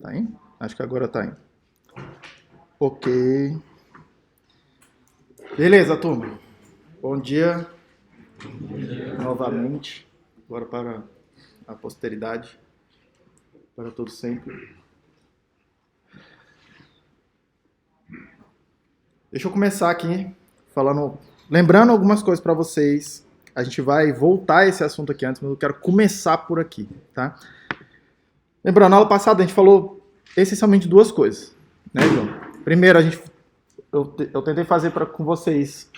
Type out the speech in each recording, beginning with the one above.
Tá indo? Acho que agora tá indo. Ok. Beleza, turma. Bom dia. Novamente. Agora para a posteridade. Para todos sempre. Deixa eu começar aqui falando, lembrando algumas coisas para vocês. A gente vai voltar a esse assunto aqui antes, mas eu quero começar por aqui, tá? Lembrando, na aula passada a gente falou essencialmente duas coisas, né, João? Primeiro, eu tentei fazer com vocês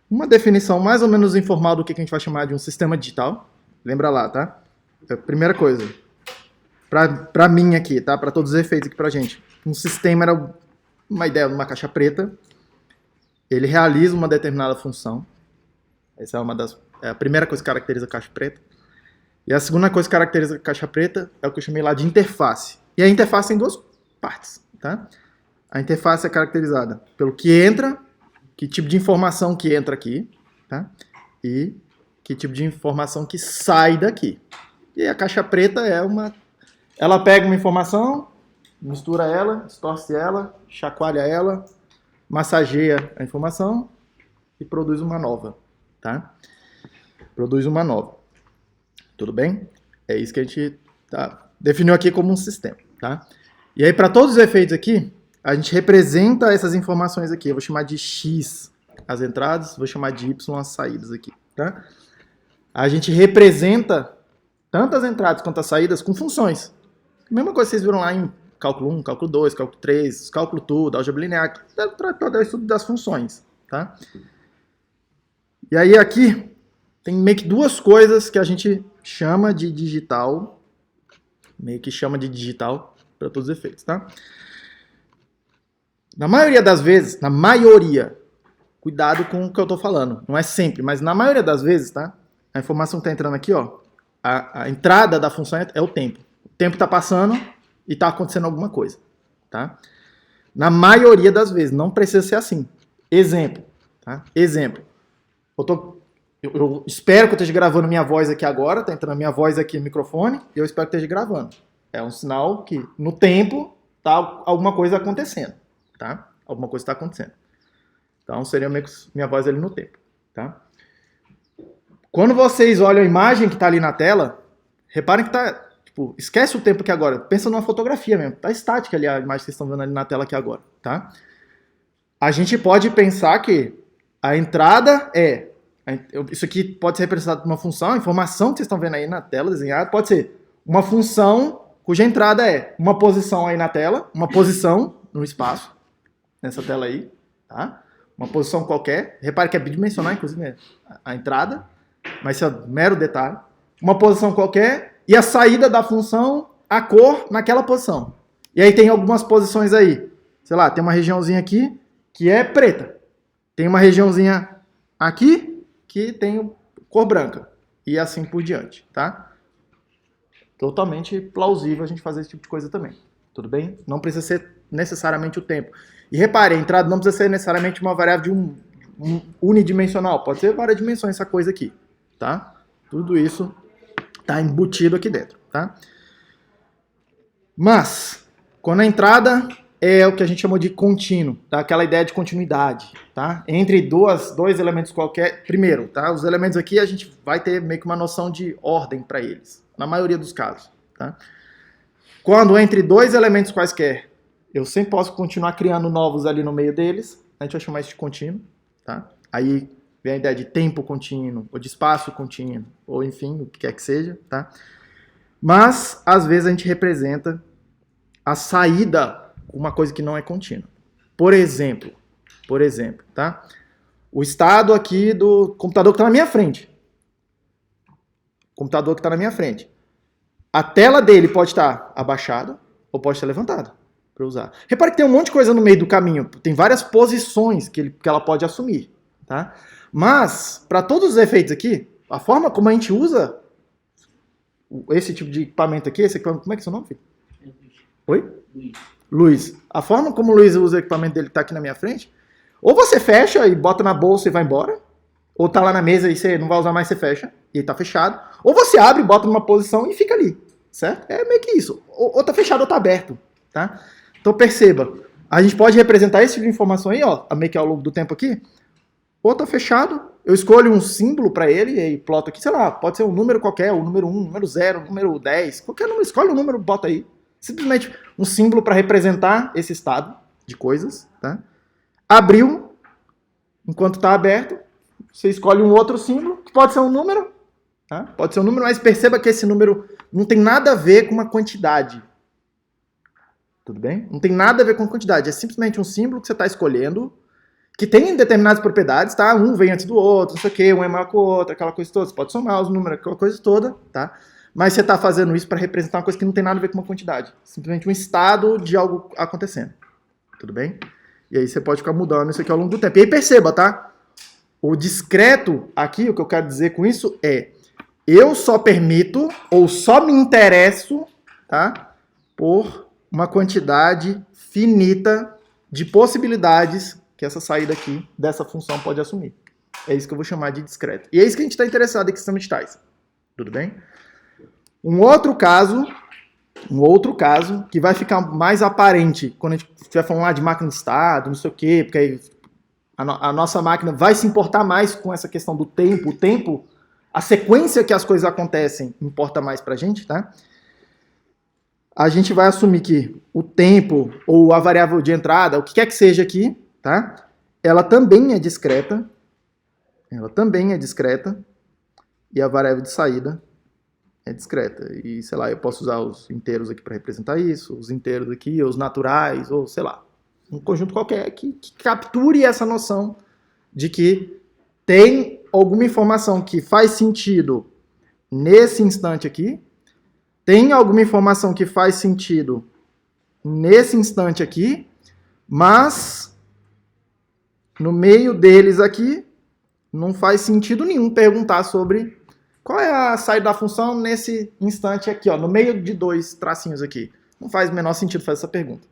uma definição mais ou menos informal do que a gente vai chamar de um sistema digital. Lembra lá, tá? Primeira coisa, para mim aqui, tá? Para todos os efeitos aqui pra gente. Um sistema era uma ideia de uma caixa preta. Ele realiza uma determinada função. Essa é a primeira coisa que caracteriza a caixa preta. E a segunda coisa que caracteriza a caixa preta é o que eu chamei lá de interface. E a interface tem duas partes, tá? A interface é caracterizada pelo que entra, que tipo de informação que entra aqui, tá? E que tipo de informação que sai daqui. E a caixa preta ela pega uma informação, mistura ela, distorce ela, chacoalha ela, massageia a informação e produz uma nova, tá? Produz uma nova. Tudo bem? É isso que a gente definiu aqui como um sistema, tá? E aí, para todos os efeitos aqui, a gente representa essas informações aqui. Eu vou chamar de X as entradas, vou chamar de Y as saídas aqui, tá? A gente representa tanto as entradas quanto as saídas com funções. Mesma coisa que vocês viram lá em cálculo 1, cálculo 2, cálculo 3, cálculo tudo, álgebra linear, todo o estudo das funções, tá? E aí aqui tem meio que duas coisas que a gente chama de digital, para todos os efeitos, tá? Na maioria das vezes, cuidado com o que eu tô falando, não é sempre, mas na maioria das vezes, tá? A informação que tá entrando aqui, ó, a entrada da função é o tempo. O tempo tá passando e tá acontecendo alguma coisa, tá? Na maioria das vezes, não precisa ser assim. Exemplo, tá? Exemplo. Eu espero que eu esteja gravando minha voz aqui agora, tá entrando minha voz aqui no microfone, e eu espero que esteja gravando. É um sinal que no tempo tá alguma coisa acontecendo, tá? Alguma coisa está acontecendo. Então seria minha voz ali no tempo, tá? Quando vocês olham a imagem que tá ali na tela, reparem que tá, tipo, esquece o tempo aqui agora, pensa numa fotografia mesmo, tá estática ali a imagem que vocês estão vendo ali na tela aqui agora, tá? A gente pode pensar que a entrada isso aqui pode ser representado por uma função, a informação que vocês estão vendo aí na tela desenhada pode ser uma função cuja entrada é uma posição aí na tela, uma posição no espaço, nessa tela aí, tá? Uma posição qualquer. Repare que é bidimensional, inclusive, a entrada, mas isso é mero detalhe. Uma posição qualquer e a saída da função, a cor naquela posição. E aí tem algumas posições aí. Sei lá, tem uma regiãozinha aqui que é preta. Tem uma regiãozinha aqui que tem cor branca. E assim por diante, tá? Totalmente plausível a gente fazer esse tipo de coisa também. Tudo bem? Não precisa ser necessariamente o tempo. E repare, a entrada não precisa ser necessariamente uma variável de unidimensional. Pode ser várias dimensões essa coisa aqui, tá? Tudo isso está embutido aqui dentro, tá? Mas, quando a entrada é o que a gente chamou de contínuo, tá? Aquela ideia de continuidade, tá? Entre dois elementos qualquer. Primeiro, tá? Os elementos aqui a gente vai ter meio que uma noção de ordem para eles, na maioria dos casos, tá? Quando entre dois elementos quaisquer, eu sempre posso continuar criando novos ali no meio deles, a gente vai chamar isso de contínuo, tá? Aí vem a ideia de tempo contínuo, ou de espaço contínuo, ou enfim, o que quer que seja, tá? Mas, às vezes, a gente representa a saída com uma coisa que não é contínua. Por exemplo, tá? O estado aqui do computador que está na minha frente. Computador que está na minha frente. A tela dele pode estar abaixada ou pode estar levantada para usar. Repare que tem um monte de coisa no meio do caminho. Tem várias posições que ela pode assumir, tá? Mas, para todos os efeitos aqui, a forma como a gente usa esse tipo de equipamento aqui, como é que é o seu nome, filho? Oi? Luiz. A forma como o Luiz usa o equipamento dele que está aqui na minha frente, ou você fecha e bota na bolsa e vai embora, ou tá lá na mesa e você não vai usar mais, você fecha, e ele tá fechado, ou você abre, bota numa posição e fica ali. certo? É meio que isso. Ou tá fechado ou tá aberto, tá? Então perceba, a gente pode representar esse tipo de informação aí, ó, meio que ao longo do tempo aqui, ou tá fechado, eu escolho um símbolo para ele e aí ploto aqui, sei lá, pode ser um número qualquer, o número 1, número 0, número 10, qualquer número, escolhe um número, bota aí. Simplesmente um símbolo para representar esse estado de coisas, tá? Abriu, enquanto está aberto, você escolhe um outro símbolo, que pode ser um número, tá? Pode ser um número, mas perceba que esse número não tem nada a ver com uma quantidade. Tudo bem? Não tem nada a ver com quantidade, é simplesmente um símbolo que você está escolhendo, que tem determinadas propriedades, tá? Um vem antes do outro, não sei o quê, um é maior que o outro, aquela coisa toda. Você pode somar os números, aquela coisa toda, tá? Mas você está fazendo isso para representar uma coisa que não tem nada a ver com uma quantidade. Simplesmente um estado de algo acontecendo. Tudo bem? E aí você pode ficar mudando isso aqui ao longo do tempo. E aí perceba, tá? O discreto aqui, o que eu quero dizer com isso é eu só permito ou só me interesso, tá? Por uma quantidade finita de possibilidades que essa saída aqui dessa função pode assumir. É isso que eu vou chamar de discreto. E é isso que a gente está interessado em sistema de tais. Tudo bem? Um outro caso que vai ficar mais aparente quando a gente estiver falando lá de máquina de estado, não sei o quê, porque aí a nossa máquina vai se importar mais com essa questão do tempo. O tempo, a sequência que as coisas acontecem importa mais pra gente, tá? A gente vai assumir que o tempo ou a variável de entrada, o que quer que seja aqui, tá? Ela também é discreta. E a variável de saída é discreta. E, sei lá, eu posso usar os inteiros aqui para representar isso, os inteiros aqui, os naturais, ou sei lá, um conjunto qualquer que capture essa noção de que tem alguma informação que faz sentido nesse instante aqui, tem alguma informação que faz sentido nesse instante aqui, mas no meio deles aqui não faz sentido nenhum perguntar sobre qual é a saída da função nesse instante aqui, ó, no meio de dois tracinhos aqui. Não faz o menor sentido fazer essa pergunta.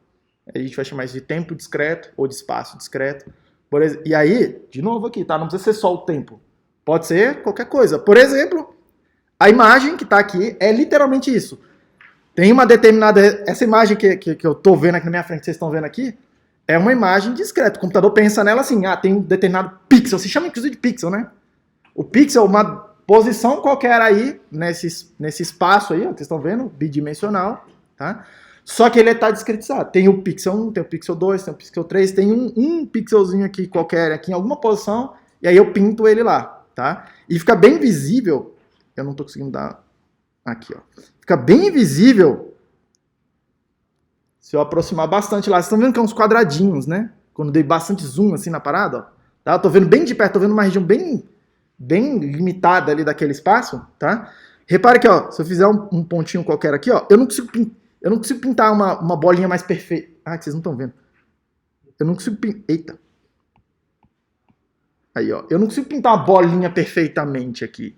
A gente vai chamar isso de tempo discreto ou de espaço discreto. E aí, de novo aqui, tá? Não precisa ser só o tempo. Pode ser qualquer coisa. Por exemplo, a imagem que está aqui é literalmente isso. Tem uma determinada... Essa imagem que eu estou vendo aqui na minha frente, que vocês estão vendo aqui, é uma imagem discreta. O computador pensa nela assim, tem um determinado pixel. Se chama inclusive de pixel, né? O pixel é uma posição qualquer aí, nesse espaço aí, ó, que vocês estão vendo, bidimensional, tá? Só que ele está discretizado. Tem o pixel 1, tem o pixel 2, tem o pixel 3, tem um pixelzinho aqui qualquer, aqui em alguma posição, e aí eu pinto ele lá, tá? E fica bem visível, eu não estou conseguindo dar aqui, ó. Fica bem visível se eu aproximar bastante lá. Vocês estão vendo que é uns quadradinhos, né? Quando eu dei bastante zoom assim na parada, ó. Tá? Eu tô vendo bem de perto, tô vendo uma região bem limitada ali daquele espaço, tá? Repare que, ó, se eu fizer um pontinho qualquer aqui, ó, eu não consigo pintar uma bolinha mais perfeita. Ah, que vocês não estão vendo. Eu não consigo pintar... Eita. Aí, ó. Eu não consigo pintar uma bolinha perfeitamente aqui.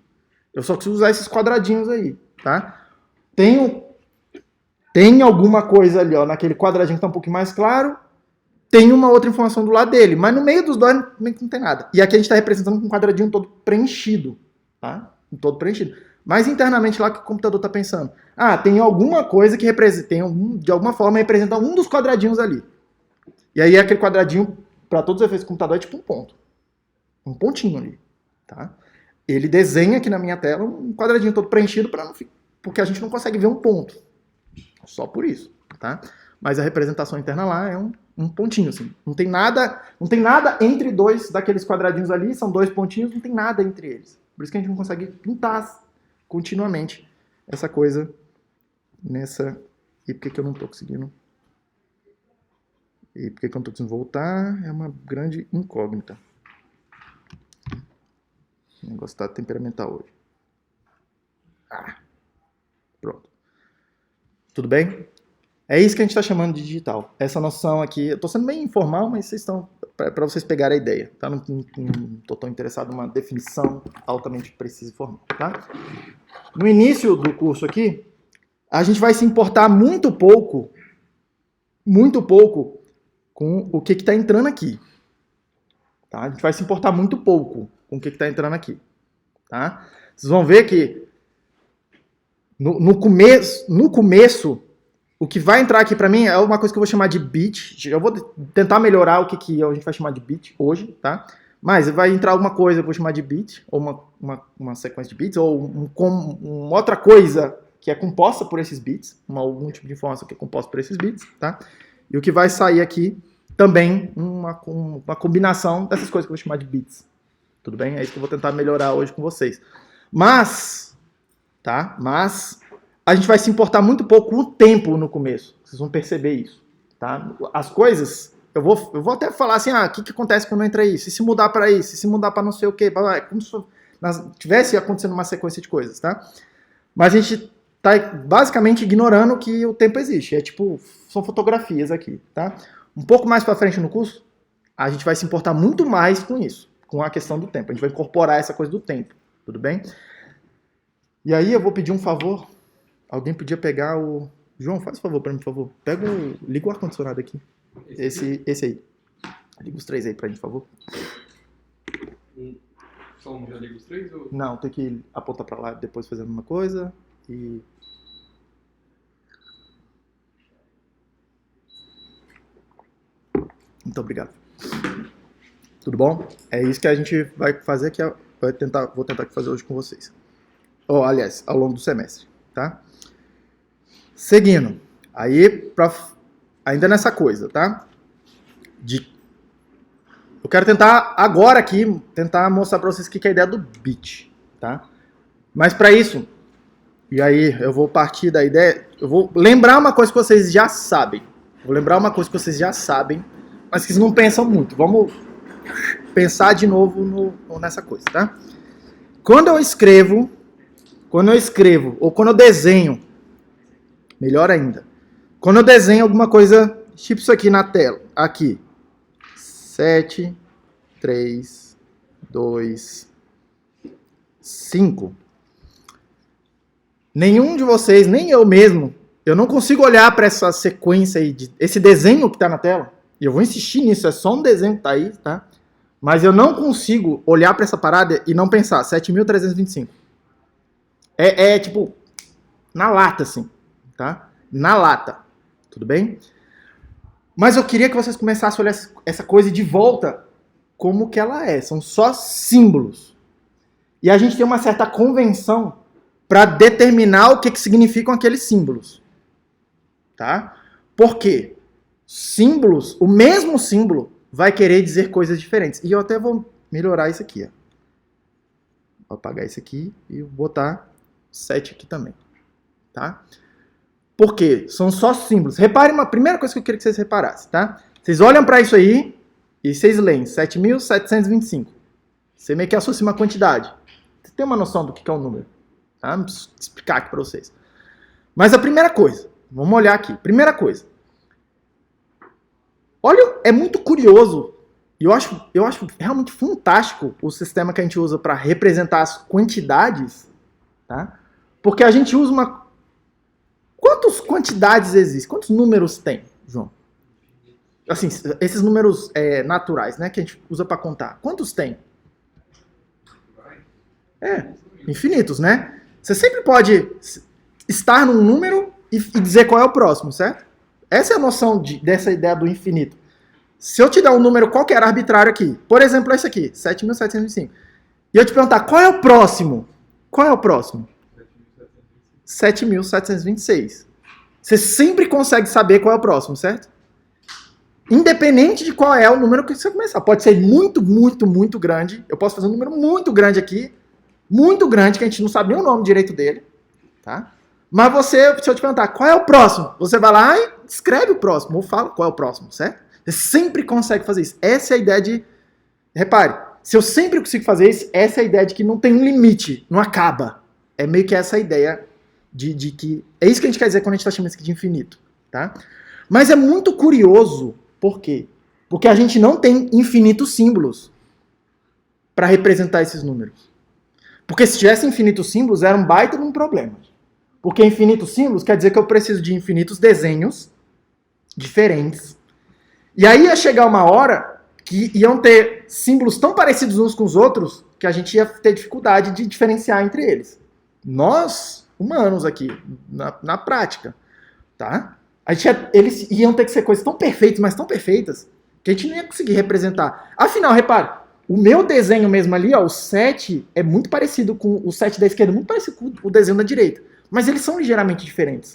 Eu só consigo usar esses quadradinhos aí, tá? Tem alguma coisa ali, ó, naquele quadradinho que tá um pouquinho mais claro. Tem uma outra informação do lado dele, mas no meio dos dois não tem nada. E aqui a gente está representando com um quadradinho todo preenchido, tá? Todo preenchido. Mas internamente lá que o computador está pensando. Tem alguma coisa que de alguma forma representa um dos quadradinhos ali. E aí aquele quadradinho, para todos os efeitos do computador, é tipo um ponto. Um pontinho ali, tá? Ele desenha aqui na minha tela um quadradinho todo preenchido porque a gente não consegue ver um ponto. Só por isso, tá? Mas a representação interna lá é um pontinho, assim. Não tem nada entre dois daqueles quadradinhos ali, são dois pontinhos, não tem nada entre eles. Por isso que a gente não consegue pintar continuamente essa coisa nessa... E por que eu não estou conseguindo? E por que eu não estou conseguindo voltar? É uma grande incógnita. O negócio está temperamental hoje. Pronto. Tudo bem? É isso que a gente está chamando de digital. Essa noção aqui, eu estou sendo bem informal, mas vocês estão para vocês pegarem a ideia. Tá? Não estou tão interessado numa definição altamente precisa e formal. Tá? No início do curso aqui, a gente vai se importar muito pouco com o que está entrando aqui. Tá? A gente vai se importar muito pouco com o que está entrando aqui. Tá? Vocês vão ver que No começo, o que vai entrar aqui para mim é uma coisa que eu vou chamar de bit. Eu vou tentar melhorar o que a gente vai chamar de bit hoje, tá? Mas vai entrar alguma coisa que eu vou chamar de bit, ou uma sequência de bits, ou uma outra coisa que é composta por esses bits, algum tipo de informação que é composta por esses bits, tá? E o que vai sair aqui também uma combinação dessas coisas que eu vou chamar de bits. Tudo bem? É isso que eu vou tentar melhorar hoje com vocês. Mas a gente vai se importar muito pouco com o tempo no começo. Vocês vão perceber isso, tá? As coisas, eu vou até falar assim, o que acontece quando entra isso? E se mudar para isso? E se mudar para não sei o quê? É como se tivesse acontecendo uma sequência de coisas, tá? Mas a gente tá basicamente ignorando que o tempo existe. São fotografias aqui, tá? Um pouco mais para frente no curso, a gente vai se importar muito mais com isso, com a questão do tempo. A gente vai incorporar essa coisa do tempo, tudo bem? E aí eu vou pedir um favor. Alguém podia pegar o... João, faz um favor para mim, por favor. Liga o ar-condicionado aqui. Esse aí. Liga os 3 aí pra gente, por favor. Só um já liga os 3? Ou... Não, tem que apontar pra lá depois fazendo uma coisa. E... Muito obrigado. Tudo bom? É isso que a gente vai fazer, vou tentar fazer hoje com vocês. Aliás, ao longo do semestre, tá? Seguindo. Aí, ainda nessa coisa, tá? Eu quero tentar agora aqui, mostrar pra vocês o que é a ideia do bit, tá? Mas pra isso, e aí eu vou partir da ideia, eu vou lembrar uma coisa que vocês já sabem. Mas que vocês não pensam muito. Vamos pensar de novo nessa coisa, tá? Quando eu escrevo, ou quando eu desenho, melhor ainda, quando eu desenho alguma coisa, tipo isso aqui na tela, aqui, 7, 3, 2, 5. Nenhum de vocês, nem eu mesmo, eu não consigo olhar para essa sequência aí, esse desenho que está na tela, e eu vou insistir nisso, é só um desenho que tá aí, tá? Mas eu não consigo olhar para essa parada e não pensar, 7.325. Tipo, na lata, assim, tá? Na lata, tudo bem? Mas eu queria que vocês começassem a olhar essa coisa de volta como que ela é, são só símbolos. E a gente tem uma certa convenção para determinar o que significam aqueles símbolos, tá? Por quê? Símbolos, o mesmo símbolo vai querer dizer coisas diferentes. E eu até vou melhorar isso aqui, ó. Vou apagar isso aqui e botar 7 aqui também, tá? Por quê? São só símbolos. Reparem uma primeira coisa que eu queria que vocês reparassem, tá? Vocês olham para isso aí e vocês leem 7.725. Você meio que associa uma quantidade. Você tem uma noção do que é o número, tá? Vou explicar aqui para vocês. Mas a primeira coisa, vamos olhar aqui. Primeira coisa. Olha, é muito curioso e eu acho realmente fantástico o sistema que a gente usa para representar as quantidades, tá? Porque a gente usa uma... Quantas quantidades existem? Quantos números tem, João? Assim, esses números naturais, né, que a gente usa para contar. Quantos tem? Infinitos, né? Você sempre pode estar num número e dizer qual é o próximo, certo? Essa é a noção dessa ideia do infinito. Se eu te dar um número qualquer arbitrário aqui, por exemplo, esse aqui, 7.725, e eu te perguntar qual é o próximo? Qual é o próximo? 7.726. Você sempre consegue saber qual é o próximo, certo? Independente de qual é o número que você começar. Pode ser muito, muito, muito grande. Eu posso fazer um número muito grande aqui, muito grande, que a gente não sabe nem o nome direito dele, tá? Mas se eu te perguntar qual é o próximo, você vai lá e escreve o próximo, ou fala qual é o próximo, certo? Você sempre consegue fazer isso. Essa é a ideia de... Repare, se eu sempre consigo fazer isso, essa é a ideia de que não tem um limite, não acaba. É meio que essa ideia de que... É isso que a gente quer dizer quando a gente está chamando isso aqui de infinito, tá? Mas é muito curioso, por quê? Porque a gente não tem infinitos símbolos para representar esses números. Porque se tivesse infinitos símbolos, era um baita de um problema. Porque infinitos símbolos quer dizer que eu preciso de infinitos desenhos diferentes. E aí ia chegar uma hora que iam ter símbolos tão parecidos uns com os outros que a gente ia ter dificuldade de diferenciar entre eles. Nós, humanos aqui, na prática, tá? Eles iam ter que ser coisas tão perfeitas, mas tão perfeitas, que a gente não ia conseguir representar. Afinal, repare, o meu desenho mesmo ali, ó, o 7 é muito parecido com o 7 da esquerda, muito parecido com o desenho da direita. Mas eles são ligeiramente diferentes.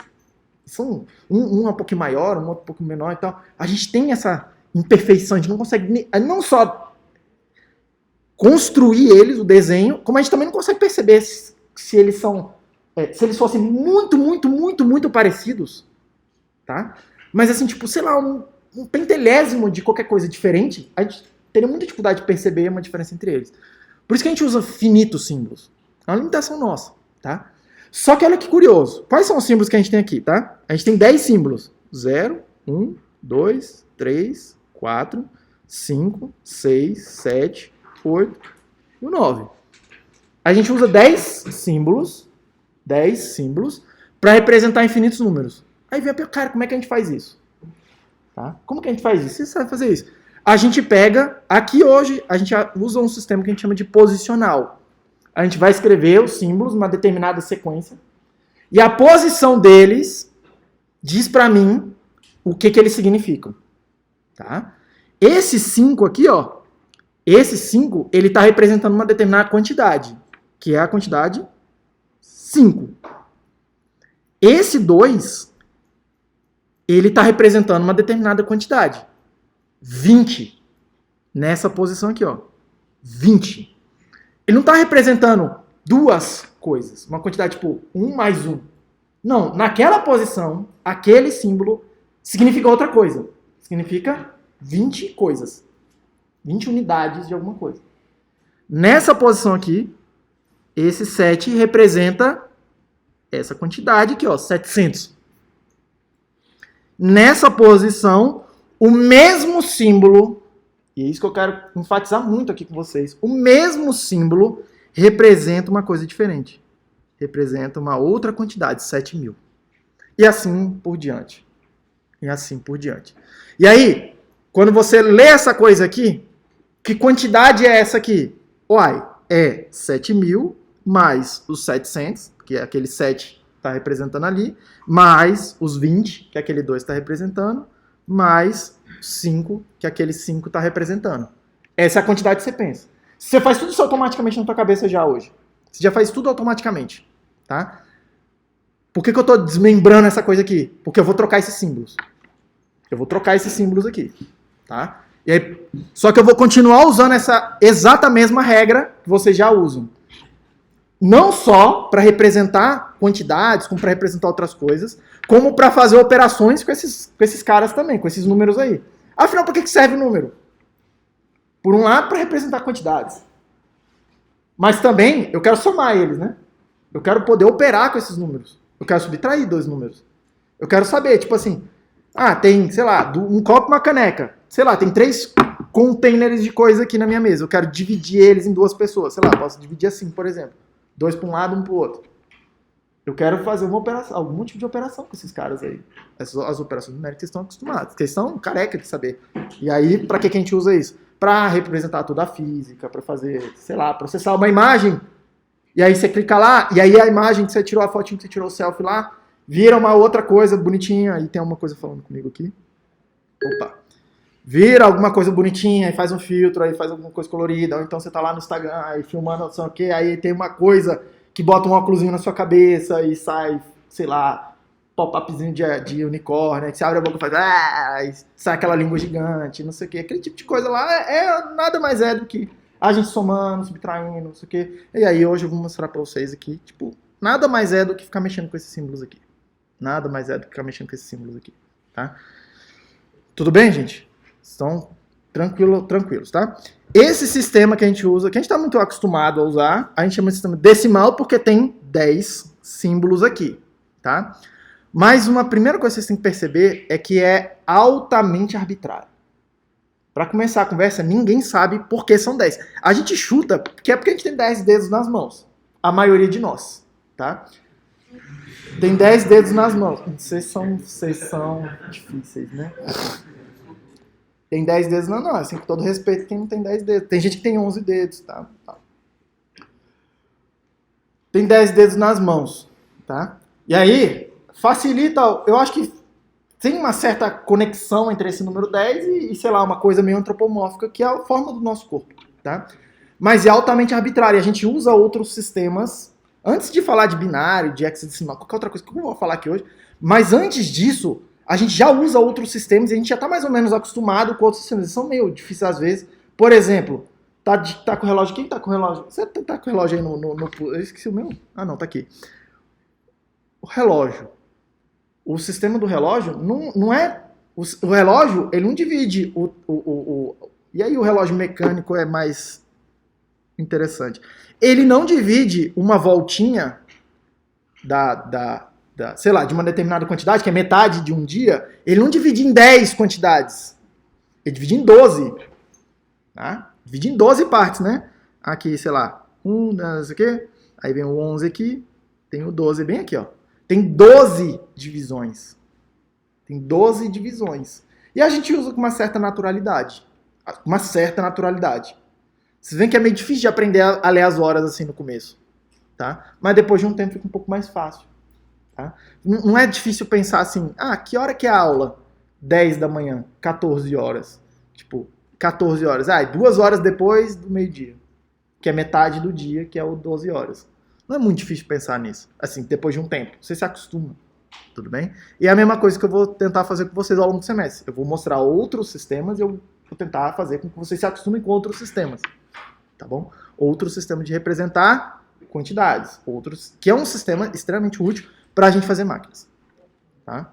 São um é um pouquinho maior, um outro um pouco menor e tal. A gente tem essa imperfeição, a gente não consegue não só construir eles, o desenho, como a gente também não consegue perceber se eles são, se eles fossem muito, muito, muito, muito parecidos, tá? Mas assim, tipo, sei lá, um pentelésimo de qualquer coisa diferente, a gente teria muita dificuldade de perceber uma diferença entre eles. Por isso que a gente usa finitos símbolos. É uma limitação nossa, tá? Só que olha que curioso. Quais são os símbolos que a gente tem aqui, tá? A gente tem 10 símbolos. 0, 1, 2, 3, 4, 5, 6, 7, 8 e o 9. A gente usa 10 símbolos para representar infinitos números. Aí vem a pergunta, cara, como é que a gente faz isso? Tá? Como que a gente faz isso? Você sabe fazer isso? A gente pega, aqui hoje, a gente usa um sistema que a gente chama de posicional. A gente vai escrever os símbolos numa determinada sequência e a posição deles diz para mim o que eles significam. Tá? Esse 5 aqui, ó, esse 5, ele está representando uma determinada quantidade, que é a quantidade 5. Esse 2, ele está representando uma determinada quantidade, 20. Nessa posição aqui, ó, 20. Ele não está representando duas coisas, uma quantidade tipo 1 mais 1. Não, naquela posição, aquele símbolo significa outra coisa. Significa 20 coisas. 20 unidades de alguma coisa. Nessa posição aqui, esse 7 representa essa quantidade aqui, ó, 700. Nessa posição, o mesmo símbolo, e é isso que eu quero enfatizar muito aqui com vocês, o mesmo símbolo representa uma coisa diferente. Representa uma outra quantidade, 7.000. E assim por diante. E assim por diante. E aí, quando você lê essa coisa aqui, que quantidade é essa aqui? Uai, é 7.000 mais os 700, que é aquele 7 está representando ali, mais os 20, que aquele 2 está representando, mais 5, que aquele 5 está representando. Essa é a quantidade que você pensa. Você faz tudo isso automaticamente na tua cabeça já hoje. Você já faz tudo automaticamente. Tá? Por que eu estou desmembrando essa coisa aqui? Porque eu vou trocar esses símbolos. Eu vou trocar esses símbolos aqui. Tá? E aí, só que eu vou continuar usando essa exata mesma regra que vocês já usam. Não só para representar quantidades, como para representar outras coisas, como para fazer operações com esses caras também, com esses números aí. Afinal, para que serve o número? Por um lado, para representar quantidades. Mas também, eu quero somar eles, né? Eu quero poder operar com esses números. Eu quero subtrair 2 números. Eu quero saber, tipo assim, tem, sei lá, um copo e uma caneca. Sei lá, tem 3 containers de coisa aqui na minha mesa. Eu quero dividir eles em 2 pessoas. Sei lá, posso dividir assim, por exemplo. 2 para um lado, 1 para o outro. Eu quero fazer uma operação, algum tipo de operação com esses caras aí. As operações numéricas estão acostumadas. Porque eles estão careca de saber. E aí, para que a gente usa isso? Para representar toda a física, para fazer, sei lá, processar uma imagem. E aí você clica lá, e aí a imagem que você tirou, a fotinho que você tirou o selfie lá, vira uma outra coisa bonitinha. Aí tem uma coisa falando comigo aqui. Opa. Vira alguma coisa bonitinha, aí faz um filtro, aí faz alguma coisa colorida, ou então você tá lá no Instagram, aí filmando, não sei o quê, aí tem uma coisa que bota um óculosinho na sua cabeça e sai, sei lá, pop-upzinho de unicórnio, que você abre a boca e faz, e sai aquela língua gigante, não sei o quê. Aquele tipo de coisa lá nada mais é do que a gente somando, subtraindo, não sei o quê. E aí hoje eu vou mostrar pra vocês aqui, tipo, nada mais é do que ficar mexendo com esses símbolos aqui. Nada mais é do que ficar mexendo com esses símbolos aqui, tá? Tudo bem, gente? Estão tranquilos, tá? Esse sistema que a gente usa, que a gente está muito acostumado a usar, a gente chama de sistema decimal porque tem 10 símbolos aqui, tá? Mas uma primeira coisa que vocês têm que perceber é que é altamente arbitrário. Para começar a conversa, ninguém sabe por que são 10. A gente chuta que é porque a gente tem 10 dedos nas mãos. A maioria de nós, tá? Tem 10 dedos nas mãos. Vocês são difíceis, né? Tem 10 dedos não, assim, com todo respeito, quem não tem 10 dedos. Tem gente que tem 11 dedos, tá? Tem 10 dedos nas mãos. tá? E aí, facilita, eu acho que tem uma certa conexão entre esse número 10 e, sei lá, uma coisa meio antropomórfica, que é a forma do nosso corpo, tá? Mas é altamente arbitrário. A gente usa outros sistemas, antes de falar de binário, de hexadecimal, qualquer outra coisa que eu não vou falar aqui hoje, mas antes disso, a gente já usa outros sistemas e a gente já está mais ou menos acostumado com outros sistemas. Eles são meio difíceis às vezes. Por exemplo, tá com o relógio? Quem tá com o relógio? Você tá com o relógio aí no... Eu esqueci o meu? Ah, não, tá aqui. O relógio. O sistema do relógio não é... O relógio, ele não divide E aí o relógio mecânico é mais interessante. Ele não divide uma voltinha sei lá, de uma determinada quantidade, que é metade de um dia, ele não divide em 10 quantidades. Ele divide em 12. Tá? Divide em 12 partes, né? Aqui, sei lá, não sei o quê. Aí vem o 11 aqui, tem o 12 bem aqui, ó. Tem 12 divisões. Tem 12 divisões. E a gente usa com uma certa naturalidade. Uma certa naturalidade. Vocês veem que é meio difícil de aprender a ler as horas assim no começo. Tá? Mas depois de um tempo fica um pouco mais fácil. Tá? Não é difícil pensar assim, que hora que é a aula? 10 da manhã, 14 horas. Tipo, 14 horas. 2 horas depois do meio-dia. Que é metade do dia, que é o 12 horas. Não é muito difícil pensar nisso. Assim, depois de um tempo. Você se acostuma. Tudo bem? E é a mesma coisa que eu vou tentar fazer com vocês ao longo do semestre. Eu vou mostrar outros sistemas e eu vou tentar fazer com que vocês se acostumem com outros sistemas. Tá bom? Outro sistema de representar quantidades. Outros, que é um sistema extremamente útil para a gente fazer máquinas. Tá?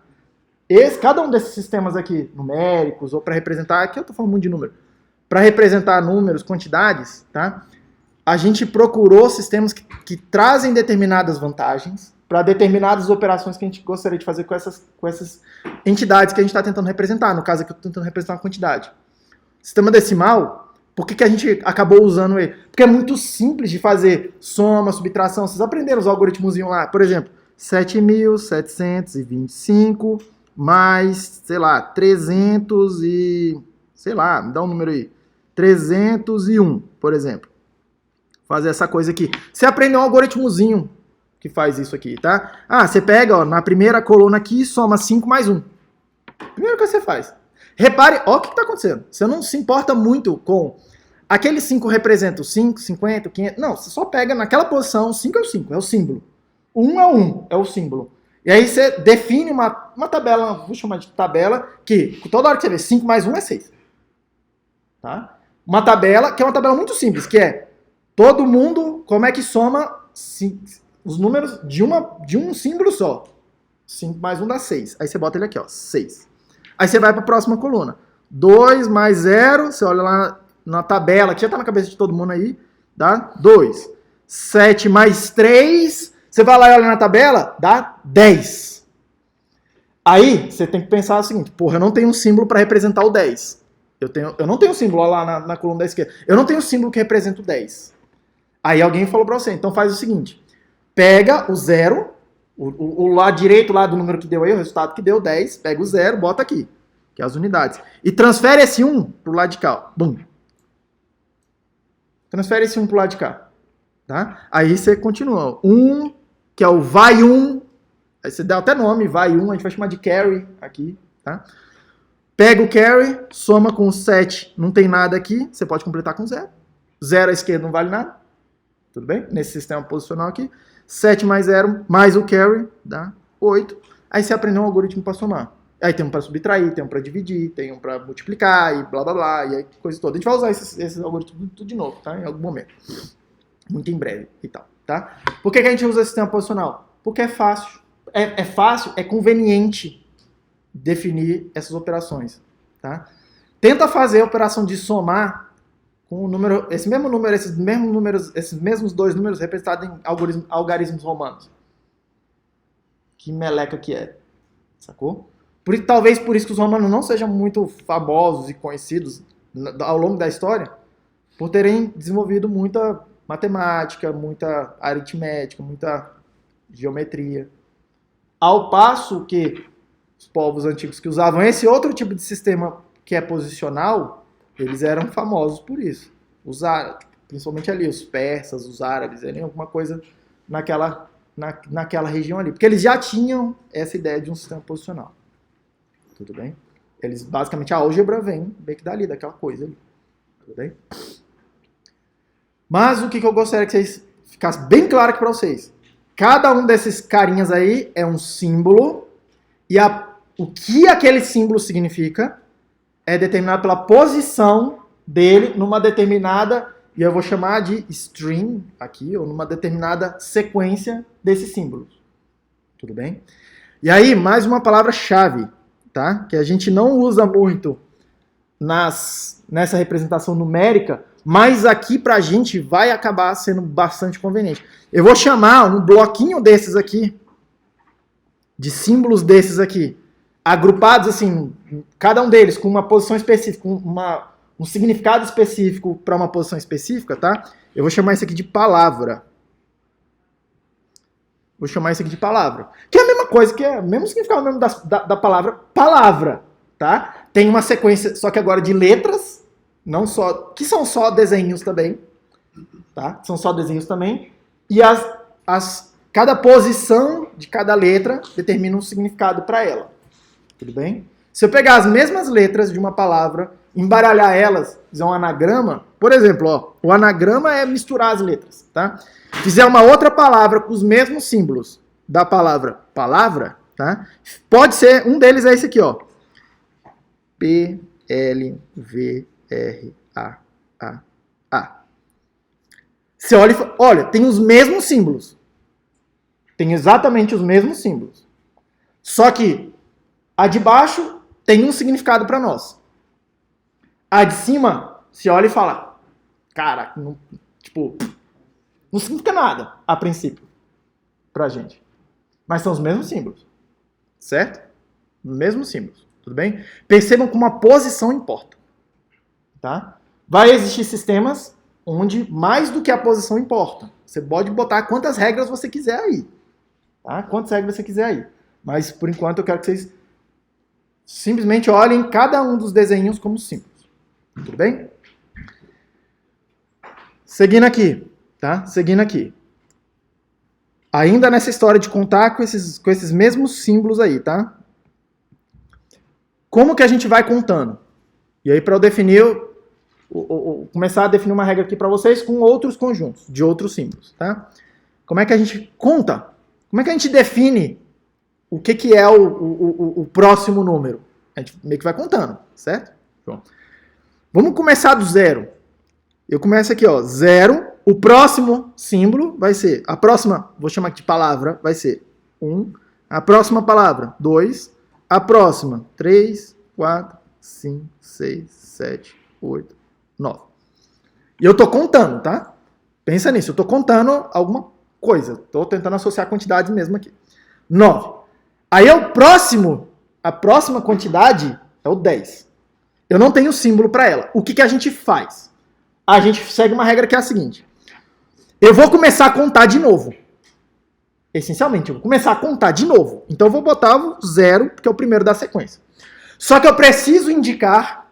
Cada um desses sistemas aqui, numéricos, ou para representar, aqui eu estou falando muito de número, para representar números, quantidades, tá? A gente procurou sistemas que trazem determinadas vantagens para determinadas operações que a gente gostaria de fazer com essas entidades que a gente está tentando representar. No caso aqui eu estou tentando representar uma quantidade. Sistema decimal, por que a gente acabou usando ele? Porque é muito simples de fazer soma, subtração. Vocês aprenderam os algoritmos lá, por exemplo, 7.725 mais, sei lá, 300 e... sei lá, me dá um número aí. 301, por exemplo. Fazer essa coisa aqui. Você aprendeu um algoritmozinho que faz isso aqui, tá? Você pega, ó, na primeira coluna aqui, soma 5 mais 1. Primeiro que você faz. Repare, ó o que está acontecendo. Você não se importa muito com... Aqueles 5 representam 5, 50, 500... Não, você só pega naquela posição, 5 é o 5, é o símbolo. O 1 é o 1, é o símbolo. E aí você define uma tabela, vou chamar de tabela, que toda hora que você vê 5 mais 1 é 6. Tá? Uma tabela, que é uma tabela muito simples, que é todo mundo, como é que soma os números de um símbolo só. 5 mais 1 dá 6. Aí você bota ele aqui, ó, 6. Aí você vai para a próxima coluna. 2 mais 0, você olha lá na tabela, que já está na cabeça de todo mundo aí, dá 2. 7 mais 3... Você vai lá e olha na tabela, dá 10. Aí, você tem que pensar o seguinte, eu não tenho um símbolo para representar o 10. Eu não tenho um símbolo lá na coluna da esquerda. Eu não tenho um símbolo que representa o 10. Aí alguém falou para você, então faz o seguinte, pega o 0, o lado direito lá do número que deu aí, o resultado que deu 10, pega o 0, bota aqui, que é as unidades. E transfere esse 1 pro lado de cá. Bum. Transfere esse 1 pro lado de cá. Tá? Aí você continua. 1... que é o vai 1, aí você dá até nome, vai 1, a gente vai chamar de carry aqui, tá? Pega o carry, soma com o 7, não tem nada aqui, você pode completar com 0. 0 à esquerda não vale nada, tudo bem? Nesse sistema posicional aqui. 7 mais 0, mais o carry, dá 8. Aí você aprendeu um algoritmo para somar. Aí tem um para subtrair, tem um para dividir, tem um para multiplicar, e blá blá blá, e aí coisa toda. A gente vai usar esses algoritmos tudo de novo, tá? Em algum momento. Muito em breve e tal. Tá? Por que a gente usa sistema posicional? Porque é fácil. É fácil, é conveniente definir essas operações. Tá? Tenta fazer a operação de somar com o número, esses mesmos dois números representados em algarismos romanos. Que meleca que é. Sacou? Talvez por isso que os romanos não sejam muito famosos e conhecidos ao longo da história, por terem desenvolvido muita matemática, muita aritmética, muita geometria. Ao passo que os povos antigos que usavam esse outro tipo de sistema que é posicional, eles eram famosos por isso. Principalmente ali, os persas, os árabes, alguma coisa naquela naquela região ali. Porque eles já tinham essa ideia de um sistema posicional. Tudo bem? Eles, basicamente, a álgebra vem meio que dali, daquela coisa ali. Tudo bem? Mas o que eu gostaria que vocês ficassem bem claro aqui para vocês. Cada um desses carinhas aí é um símbolo e o que aquele símbolo significa é determinado pela posição dele numa determinada, e eu vou chamar de string aqui, ou numa determinada sequência desses símbolos. Tudo bem? E aí, mais uma palavra-chave, tá? Que a gente não usa muito nessa representação numérica, mas aqui pra gente vai acabar sendo bastante conveniente. Eu vou chamar um bloquinho desses aqui, de símbolos desses aqui, agrupados assim, cada um deles com uma posição específica, um significado específico para uma posição específica, tá? Eu vou chamar isso aqui de palavra. Vou chamar isso aqui de palavra. Que é a mesma coisa, que é o mesmo significado mesmo da palavra palavra, tá? Tem uma sequência, só que agora de letras, não só, que são só desenhos também, tá? São só desenhos também. E cada posição de cada letra determina um significado para ela. Tudo bem? Se eu pegar as mesmas letras de uma palavra, embaralhar elas, fizer um anagrama, por exemplo, ó, o anagrama é misturar as letras, tá? Fizer uma outra palavra com os mesmos símbolos da palavra palavra, tá? Pode ser, um deles é esse aqui, ó. P, L, V, R, A, A, A. Você olha e fala, olha, tem os mesmos símbolos. Tem exatamente os mesmos símbolos. Só que a de baixo tem um significado para nós. A de cima, se olha e fala, cara, não, tipo, não significa nada, a princípio, pra gente. Mas são os mesmos símbolos. Certo? Os mesmos símbolos. Tudo bem? Percebam como a posição importa. Tá? Vai existir sistemas onde mais do que a posição importa. Você pode botar quantas regras você quiser aí. Tá? Quantas regras você quiser aí. Mas, por enquanto, eu quero que vocês simplesmente olhem cada um dos desenhos como símbolos. Tudo bem? Seguindo aqui, tá? Seguindo aqui. Ainda nessa história de contar com esses mesmos símbolos aí, tá? Como que a gente vai contando? E aí, para eu definir, começar a definir uma regra aqui para vocês com outros conjuntos, de outros símbolos, tá? Como é que a gente conta? Como é que a gente define o que é o próximo número? A gente meio que vai contando, certo? Bom. Vamos começar do zero. Eu começo aqui, ó, zero. O próximo símbolo vai ser, a próxima, vou chamar aqui de palavra, vai ser 1. A próxima palavra, 2. A próxima, 3, 4, 5, 6, 7, 8, 9. E eu tô contando, tá? Pensa nisso, eu tô contando alguma coisa. Tô tentando associar quantidades mesmo aqui. 9. Aí a próxima quantidade é o 10. Eu não tenho símbolo para ela. O que a gente faz? A gente segue uma regra que é a seguinte. Eu vou começar a contar de novo. Essencialmente, eu vou começar a contar de novo. Então eu vou botar o 0, que é o primeiro da sequência. Só que eu preciso indicar,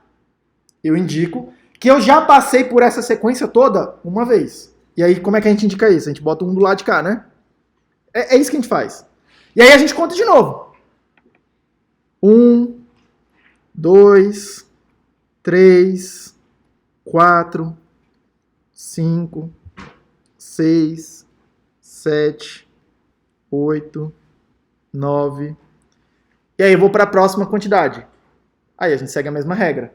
eu indico, que eu já passei por essa sequência toda uma vez. E aí, como é que a gente indica isso? A gente bota um do lado de cá, né? É isso que a gente faz. E aí a gente conta de novo. 1, 2, 3, 4, 5, 6, 7, 8, 9. E aí eu vou para a próxima quantidade. Aí a gente segue a mesma regra.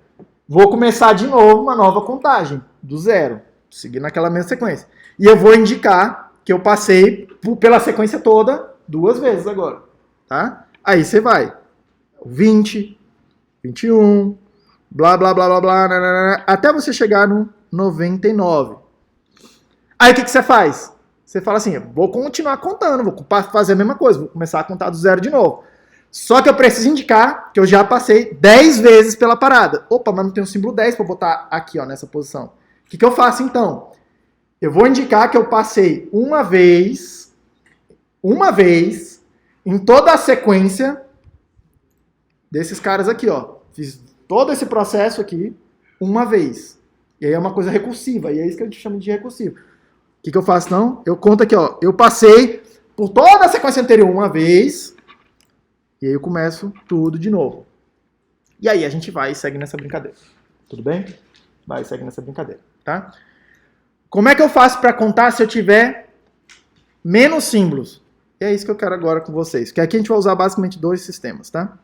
Vou começar de novo uma nova contagem, do zero, seguindo aquela mesma sequência. E eu vou indicar que eu passei pela sequência toda 2 vezes agora. Tá? Aí você vai. 20, 21, blá, blá, blá, blá, blá, nanana, até você chegar no 99. Aí o que você faz? Você fala assim, vou continuar contando, vou fazer a mesma coisa, vou começar a contar do zero de novo. Só que eu preciso indicar que eu já passei 10 vezes pela parada. Opa, mas não tem o símbolo 10 para botar aqui, ó, nessa posição. O que eu faço então? Eu vou indicar que eu passei uma vez, em toda a sequência desses caras aqui, ó. Fiz todo esse processo aqui uma vez. E aí é uma coisa recursiva, e é isso que a gente chama de recursivo. O que eu faço então? Eu conto aqui, ó. Eu passei por toda a sequência anterior uma vez, e aí eu começo tudo de novo. E aí a gente vai e segue nessa brincadeira. Tudo bem? Vai e segue nessa brincadeira, tá? Como é que eu faço para contar se eu tiver menos símbolos? E é isso que eu quero agora com vocês. Que aqui a gente vai usar basicamente 2 sistemas, tá?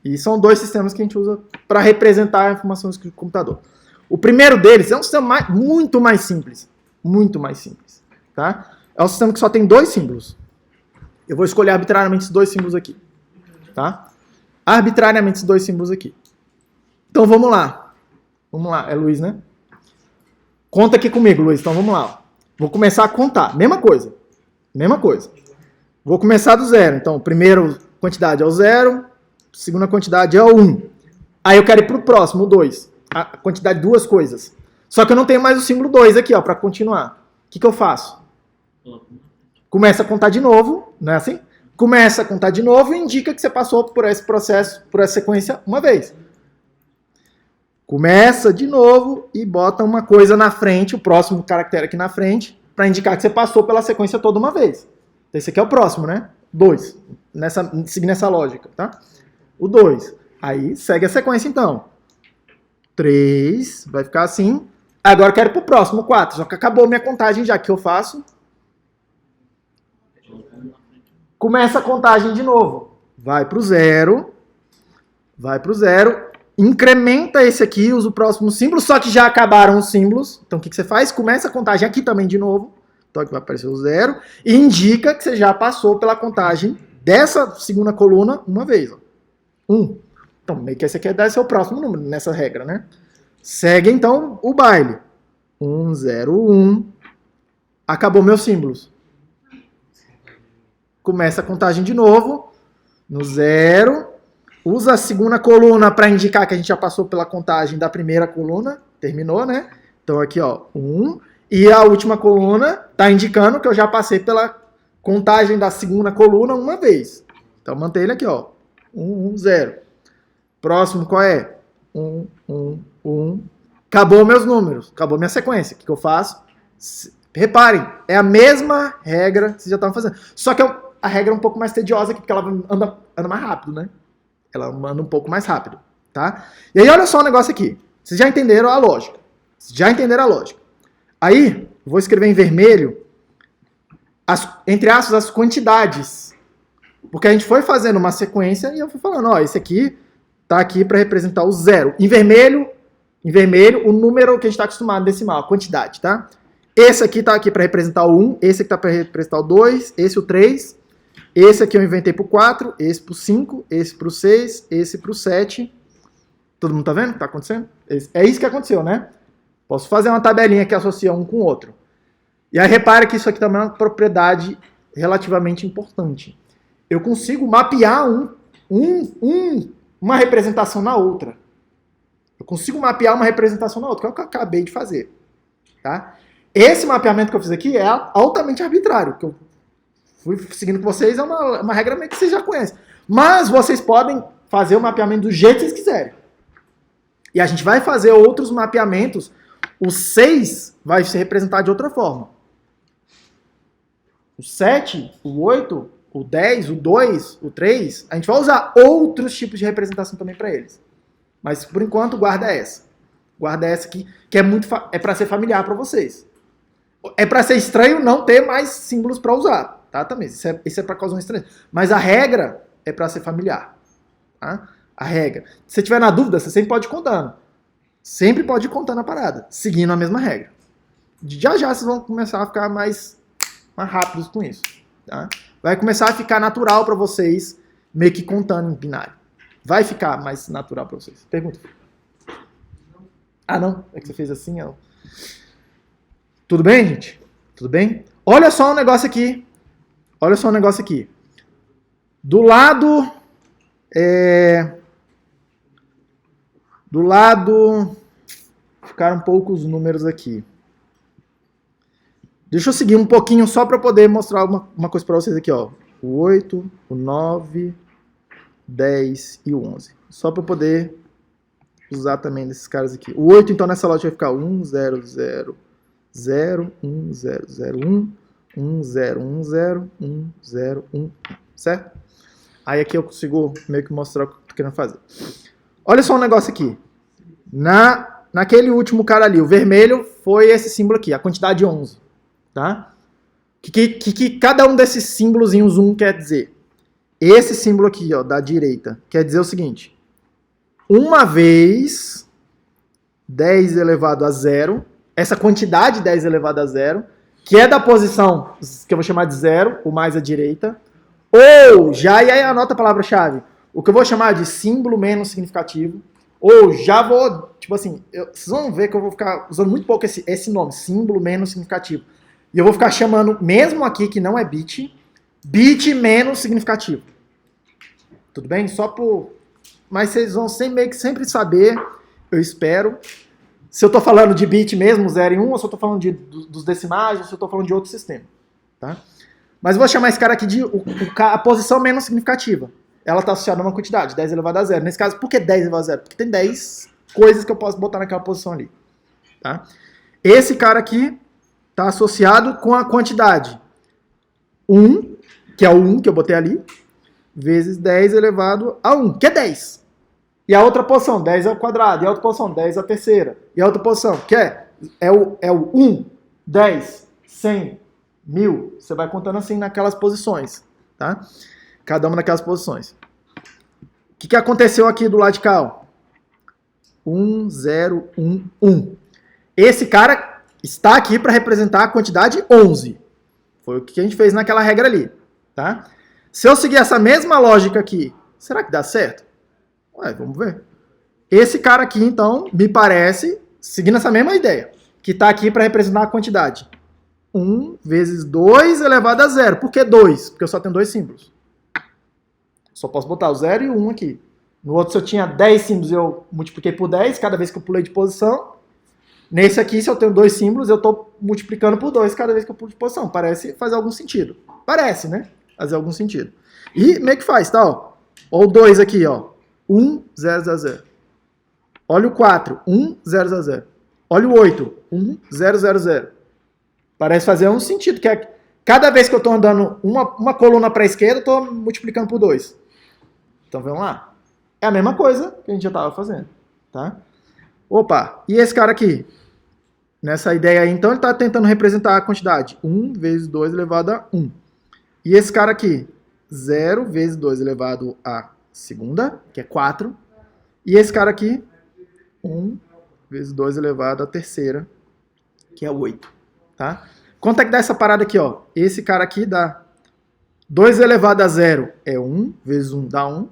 E são 2 sistemas que a gente usa para representar informações do computador. O primeiro deles é um sistema muito mais simples. Muito mais simples, tá? É um sistema que só tem 2 símbolos. Eu vou escolher arbitrariamente esses 2 símbolos aqui, tá? Arbitrariamente esses 2 símbolos aqui. Então vamos lá. Vamos lá, é Luiz, né? Conta aqui comigo, Luiz. Então vamos lá. Vou começar a contar. Mesma coisa. Mesma coisa. Vou começar do 0. Então, primeira quantidade é o 0. Segunda quantidade é o 1. Aí eu quero ir para o próximo, o 2. A quantidade de 2 coisas. Só que eu não tenho mais o símbolo 2 aqui, ó, para continuar. O que eu faço? Começa a contar de novo, não é assim? Começa a contar de novo e indica que você passou por esse processo, por essa sequência uma vez. Começa de novo e bota uma coisa na frente, o próximo caractere aqui na frente, para indicar que você passou pela sequência toda uma vez. Então, esse aqui é o próximo, né? 2. Seguindo essa lógica, tá? O 2. Aí, segue a sequência, então. 3. Vai ficar assim. Agora eu quero ir pro próximo, 4. Só que acabou minha contagem já. O que eu faço? Começa a contagem de novo. Vai pro 0. Vai pro 0. Incrementa esse aqui, usa o próximo símbolo, só que já acabaram os símbolos. Então o que você faz? Começa a contagem aqui também de novo. Então aqui vai aparecer o 0. E indica que você já passou pela contagem dessa segunda coluna uma vez. 1. Então meio que esse aqui deve ser o próximo número nessa regra, né? Segue então o baile. 1, 0, 1. Acabou meus símbolos. Começa a contagem de novo. No 0. Usa a segunda coluna para indicar que a gente já passou pela contagem da primeira coluna. Terminou, né? Então aqui, ó, 1. E a última coluna está indicando que eu já passei pela contagem da segunda coluna uma vez. Então mantém ele aqui, ó. 1, 1, 0. Próximo qual é? 1, 1, 1. Acabou meus números. Acabou minha sequência. O que eu faço? Reparem, é a mesma regra que vocês já estavam fazendo. Só que a regra é um pouco mais tediosa aqui, porque ela anda mais rápido, né? Ela anda um pouco mais rápido, tá? E aí, olha só o negócio aqui. Vocês já entenderam a lógica. Aí, eu vou escrever em vermelho, entre aspas, as quantidades. Porque a gente foi fazendo uma sequência e eu fui falando, ó, esse aqui tá aqui para representar o 0. Em vermelho, o número que a gente está acostumado, decimal, a quantidade, tá? Esse aqui tá aqui para representar o 1, esse aqui tá para representar o 2, esse o 3... Esse aqui eu inventei pro 4, esse pro 5, esse pro 6, esse pro 7. Todo mundo tá vendo o que tá acontecendo? É isso que aconteceu, né? Posso fazer uma tabelinha que associa um com o outro. E aí repare que isso aqui também é uma propriedade relativamente importante. Eu consigo mapear uma representação na outra. Eu consigo mapear uma representação na outra, que é o que eu acabei de fazer. Tá? Esse mapeamento que eu fiz aqui é altamente arbitrário, que eu fui seguindo com vocês, é uma regra meio que vocês já conhecem. Mas vocês podem fazer o mapeamento do jeito que vocês quiserem. E a gente vai fazer outros mapeamentos. O 6 vai ser representado de outra forma. O 7, o 8, o 10, o 2, o 3, a gente vai usar outros tipos de representação também para eles. Mas por enquanto, guarda essa. Guarda essa aqui, que é para ser familiar para vocês. É para ser estranho não ter mais símbolos para usar. Tá, também. Isso é para causar um estranho. Mas a regra é para ser familiar. Tá? A regra. Se você tiver na dúvida, você sempre pode ir contando. Sempre pode ir contando a parada, seguindo a mesma regra. Já vocês vão começar a ficar mais rápidos com isso. Tá? Vai começar a ficar natural para vocês, meio que contando em binário. Vai ficar mais natural para vocês. Pergunta. Ah, não? É que você fez assim, ó. Tudo bem, gente? Tudo bem? Olha só um negócio aqui. Do lado... Ficaram poucos números aqui. Deixa eu seguir um pouquinho só para poder mostrar uma coisa para vocês aqui, ó. O 8, o 9, 10 e o 11. Só para poder usar também desses caras aqui. O 8, então, nessa loja vai ficar 1, 0, 0, 0, 1, 0, 0, 1, 1, 0, 1, 0, 1, 0, 1, certo? Aí aqui eu consigo meio que mostrar o que eu tô querendo fazer. Olha só um negócio aqui. Naquele último cara ali, o vermelho foi esse símbolo aqui, a quantidade 11. Tá? Que cada um desses símbolozinhos 1 quer dizer? Esse símbolo aqui, ó, da direita, quer dizer o seguinte. Uma vez 10 elevado a 0, essa quantidade 10 elevado a 0, que é da posição que eu vou chamar de 0, o mais à direita, ou, já, e aí anota a palavra-chave, o que eu vou chamar de símbolo menos significativo, ou já vou, tipo assim, vocês vão ver que eu vou ficar usando muito pouco esse nome, símbolo menos significativo. E eu vou ficar chamando, mesmo aqui que não é bit menos significativo. Tudo bem? Mas vocês vão meio que sempre saber, eu espero, se eu estou falando de bit mesmo, 0 e 1, ou se eu estou falando dos decimais, ou se eu estou falando de outro sistema. Tá? Mas eu vou chamar esse cara aqui de a posição menos significativa. Ela está associada a uma quantidade, 10 elevado a 0. Nesse caso, por que 10 elevado a 0? Porque tem 10 coisas que eu posso botar naquela posição ali. Tá? Esse cara aqui está associado com a quantidade 1, que é o 1 que eu botei ali, vezes 10 elevado a 1, que é 10. E a outra posição, 10 ao quadrado. E a outra posição, 10 à terceira. E a outra posição, que é o 1, 10, 100, 1000. Você vai contando assim naquelas posições. Tá? Cada uma daquelas posições. O que aconteceu aqui do lado de cá? Ó? 1, 0, 1, 1. Esse cara está aqui para representar a quantidade 11. Foi o que a gente fez naquela regra ali. Tá? Se eu seguir essa mesma lógica aqui, será que dá certo? Ué, vamos ver. Esse cara aqui, então, me parece, seguindo essa mesma ideia, que está aqui para representar a quantidade 1 vezes 2 elevado a 0. Por que 2? Porque eu só tenho 2 símbolos. Só posso botar o 0 e o 1 aqui. No outro, se eu tinha 10 símbolos, eu multipliquei por 10 cada vez que eu pulei de posição. Nesse aqui, se eu tenho 2 símbolos, eu estou multiplicando por 2 cada vez que eu pulo de posição. Parece fazer algum sentido. Parece, né? Fazer algum sentido. E meio que faz, tá? Ó, o 2 aqui, ó. 1, 0, 0, 0. Olha o 4. 1, 0, 0, 0. Olha o 8. 1, 0, 0, 0. Parece fazer um sentido, que é cada vez que eu estou andando uma coluna para a esquerda, eu estou multiplicando por 2. Então, vamos lá. É a mesma coisa que a gente já estava fazendo. Tá? Opa, e esse cara aqui? Nessa ideia aí, então, ele está tentando representar a quantidade 1 vezes 2 elevado a 1. E esse cara aqui? 0 vezes 2 elevado a segunda, que é 4. E esse cara aqui? 1 vezes 2 elevado a terceira, que é 8. Tá? Quanto é que dá essa parada aqui? Ó? Esse cara aqui dá 2 elevado a 0 é 1, vezes 1 dá 1.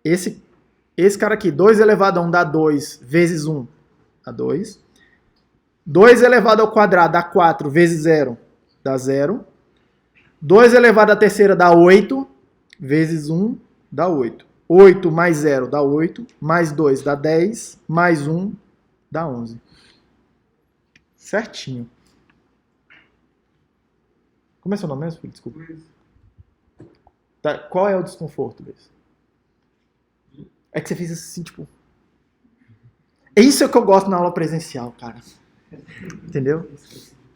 Esse cara aqui, 2 elevado a 1 dá 2, vezes 1 dá 2. 2 elevado ao quadrado dá 4, vezes 0 dá 0. 2 elevado à terceira dá 8, vezes 1 dá 8. 8 mais 0 dá 8, mais 2 dá 10, mais 1 dá 11. Certinho. Como é seu nome mesmo, filho? Desculpa. Tá, qual é o desconforto desse? É que você fez assim, tipo... É isso que eu gosto na aula presencial, cara. Entendeu?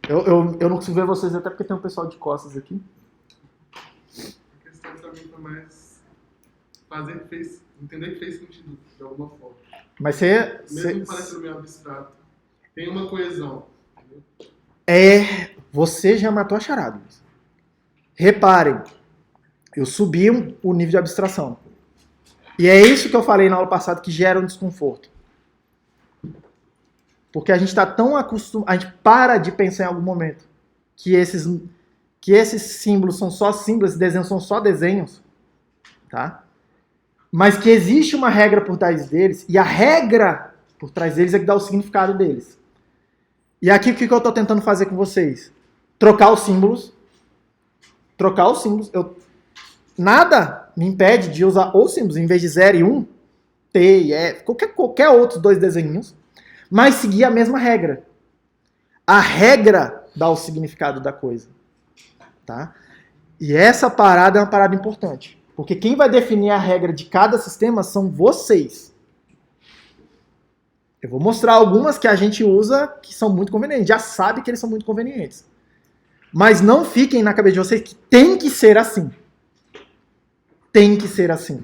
Eu não consigo ver vocês até porque tem um pessoal de costas aqui. A questão também foi mais entender que fez sentido de alguma forma. Mas você... Mesmo parecendo meio abstrato. Tem uma coesão. Entendeu? Você já matou a charada. Reparem, eu subi o nível de abstração. E é isso que eu falei na aula passada que gera um desconforto. Porque a gente está tão acostumado, a gente para de pensar em algum momento que esses símbolos são só símbolos, esses desenhos são só desenhos, tá? Mas que existe uma regra por trás deles, e a regra por trás deles é que dá o significado deles. E aqui o que eu estou tentando fazer com vocês? Trocar os símbolos. Nada me impede de usar os símbolos, em vez de 0 e 1, T e F, qualquer outros 2 desenhos, mas seguir a mesma regra. A regra dá o significado da coisa. Tá? E essa parada é uma parada importante. Porque quem vai definir a regra de cada sistema são vocês. Eu vou mostrar algumas que a gente usa que são muito convenientes. Já sabe que eles são muito convenientes. Mas não fiquem na cabeça de vocês que tem que ser assim. Tem que ser assim.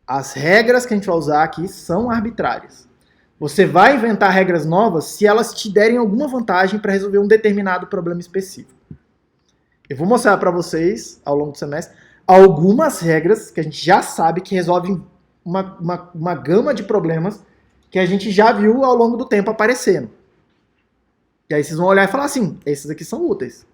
As regras que a gente vai usar aqui são arbitrárias. Você vai inventar regras novas se elas te derem alguma vantagem para resolver um determinado problema específico. Eu vou mostrar para vocês, ao longo do semestre, algumas regras que a gente já sabe que resolvem uma gama de problemas que a gente já viu ao longo do tempo aparecendo. E aí vocês vão olhar e falar assim, esses aqui são úteis.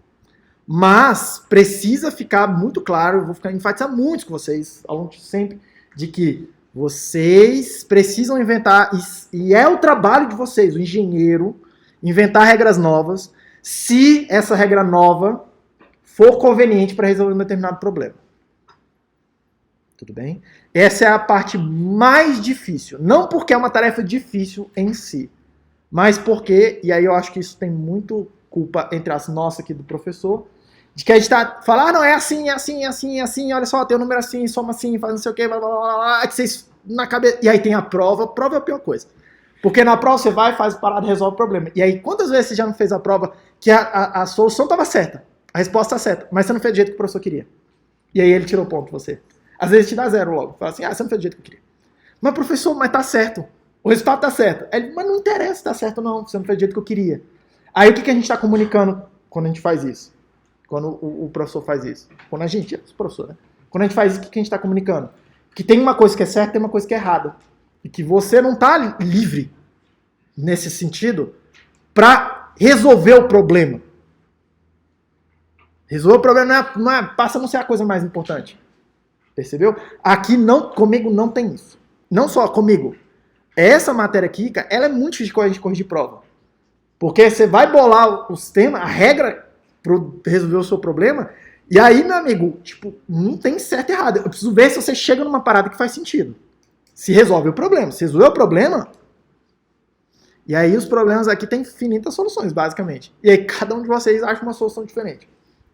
Mas precisa ficar muito claro, eu vou ficar enfatizando muito com vocês, ao longo de sempre, de que vocês precisam inventar, e é o trabalho de vocês, o engenheiro, inventar regras novas, se essa regra nova for conveniente para resolver um determinado problema. Tudo bem? Essa é a parte mais difícil. Não porque é uma tarefa difícil em si, mas porque, e aí eu acho que isso tem muito culpa entre as nossas aqui do professor, de que a gente tá falando, não, é assim, é assim, é assim, é assim, olha só, tem um número assim, soma assim, faz não sei o que, blá, blá, blá, blá, que vocês na cabeça. E aí tem a prova é a pior coisa. Porque na prova você vai, faz parada e resolve o problema. E aí, quantas vezes você já não fez a prova que a solução estava certa, a resposta está certa, mas você não fez do jeito que o professor queria? E aí ele tirou ponto de você. Às vezes te dá 0 logo. Fala assim, você não fez do jeito que eu queria. Mas professor, mas tá certo. O resultado tá certo. Ele, mas não interessa se tá certo ou não, você não fez do jeito que eu queria. Aí o que a gente está comunicando quando a gente faz isso? Quando o professor faz isso? Quando a gente, o professor, né? Quando a gente faz isso, o que a gente está comunicando? Que tem uma coisa que é certa e tem uma coisa que é errada. E que você não tá livre, nesse sentido, para resolver o problema. Resolver o problema passa a não ser a coisa mais importante. Percebeu? Aqui comigo não tem isso. Não só comigo. Essa matéria aqui, ela é muito difícil de corrigir prova. Porque você vai bolar o sistema, a regra para resolver o seu problema, e aí, meu amigo, tipo, não tem certo e errado. Eu preciso ver se você chega numa parada que faz sentido. Se resolve o problema. Se resolver o problema, e aí os problemas aqui têm infinitas soluções, basicamente. E aí cada um de vocês acha uma solução diferente.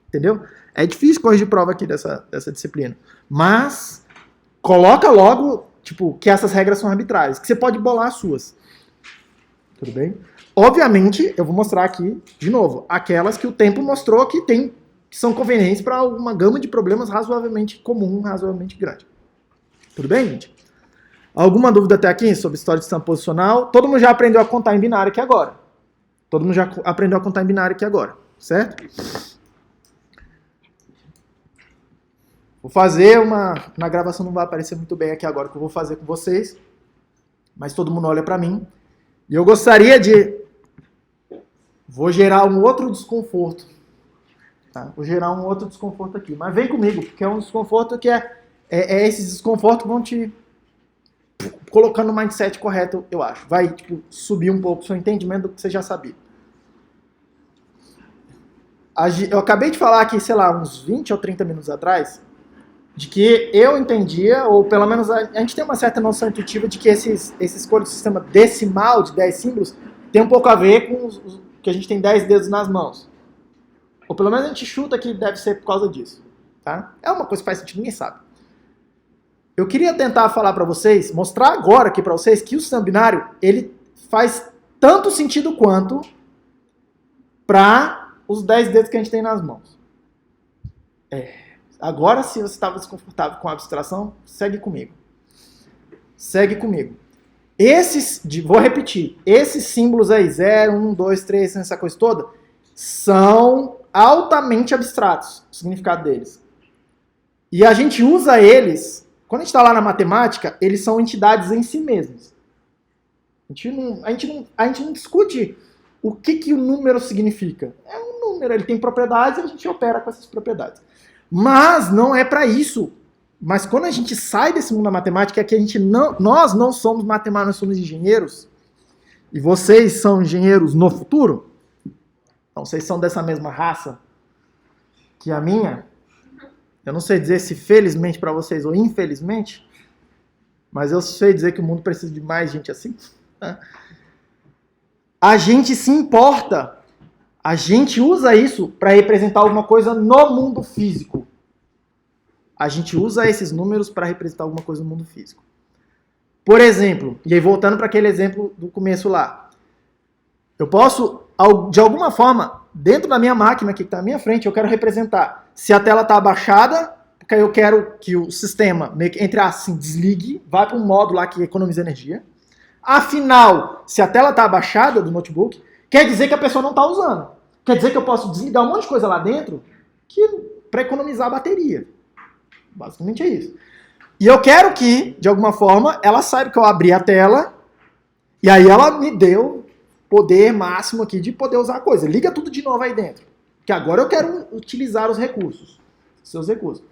Entendeu? É difícil corrigir prova aqui dessa disciplina. Mas coloca logo, tipo, que essas regras são arbitrárias, que você pode bolar as suas. Tudo bem? Obviamente, eu vou mostrar aqui, de novo, aquelas que o tempo mostrou que são convenientes para uma gama de problemas razoavelmente comum, razoavelmente grande. Tudo bem, gente? Alguma dúvida até aqui sobre história de sistema posicional? Todo mundo já aprendeu a contar em binário aqui agora. Todo mundo já aprendeu a contar em binário aqui agora, certo? Vou fazer na gravação não vai aparecer muito bem aqui agora o que eu vou fazer com vocês, mas todo mundo olha para mim. E eu gostaria vou gerar um outro desconforto. Tá? Vou gerar um outro desconforto aqui. Mas vem comigo, porque é um desconforto que é esses desconfortos que vão te colocando no mindset correto, eu acho. Vai tipo, subir um pouco o seu entendimento do que você já sabia. Eu acabei de falar aqui, sei lá, uns 20 ou 30 minutos atrás, de que eu entendia, ou pelo menos a gente tem uma certa noção intuitiva de que esse escolha do sistema decimal de 10 símbolos tem um pouco a ver com que a gente tem 10 dedos nas mãos. Ou pelo menos a gente chuta que deve ser por causa disso. Tá? É uma coisa que faz sentido, ninguém sabe. Eu queria tentar falar para vocês, mostrar agora aqui para vocês que o sistema binário, ele faz tanto sentido quanto para os 10 dedos que a gente tem nas mãos. Agora, se você estava desconfortável com a abstração, segue comigo. Segue comigo. Vou repetir, esses símbolos aí, 0, 1, 2, 3, essa coisa toda, são altamente abstratos, o significado deles. E a gente usa eles, quando a gente está lá na matemática, eles são entidades em si mesmos. A gente não discute o que o número significa. É um número, ele tem propriedades e a gente opera com essas propriedades. Mas não é para isso. Mas quando a gente sai desse mundo da matemática, é que nós não somos matemáticos, nós somos engenheiros. E vocês são engenheiros no futuro? Então vocês são dessa mesma raça que a minha. Eu não sei dizer se felizmente para vocês ou infelizmente, mas eu sei dizer que o mundo precisa de mais gente assim. A gente se importa. A gente usa isso para representar alguma coisa no mundo físico. A gente usa esses números para representar alguma coisa no mundo físico. Por exemplo, e aí voltando para aquele exemplo do começo lá, eu posso de alguma forma, dentro da minha máquina aqui que está à minha frente, eu quero representar se a tela está abaixada, porque aí eu quero que o sistema, entre assim, desligue, vá para um modo lá que economiza energia. Afinal, se a tela está abaixada do notebook, quer dizer que a pessoa não está usando. Quer dizer que eu posso desligar um monte de coisa lá dentro para economizar a bateria. Basicamente é isso. E eu quero que, de alguma forma, ela saiba que eu abri a tela e aí ela me deu poder máximo aqui de poder usar a coisa. Liga tudo de novo aí dentro. Que agora eu quero utilizar os recursos. Seus recursos.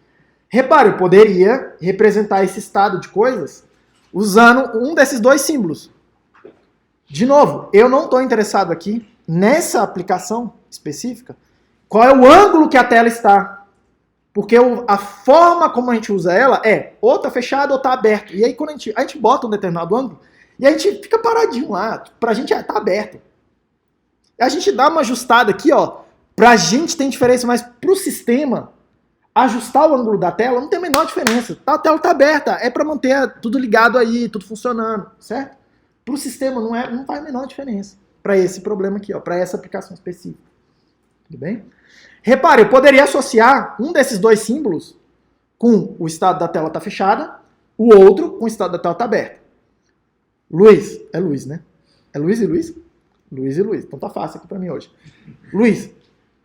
Repare, eu poderia representar esse estado de coisas usando um desses dois símbolos. De novo, eu não estou interessado aqui, nessa aplicação específica, qual é o ângulo que a tela está. Porque a forma como a gente usa ela é ou está fechado ou está aberto. E aí quando a gente bota um determinado ângulo, e a gente fica paradinho lá. Pra gente tá aberto. A gente dá uma ajustada aqui, ó. Pra gente tem diferença, mas pro sistema, ajustar o ângulo da tela não tem a menor diferença. A tela tá aberta. É pra manter tudo ligado aí, tudo funcionando, certo? Pro sistema não faz a menor diferença. Pra esse problema aqui, ó. Pra essa aplicação específica. Tudo bem? Repare, eu poderia associar um desses dois símbolos com o estado da tela tá fechada, o outro com o estado da tela tá aberta. Luiz, é Luiz, né? É Luiz e Luiz? Luiz e Luiz, então tá fácil aqui pra mim hoje. Luiz,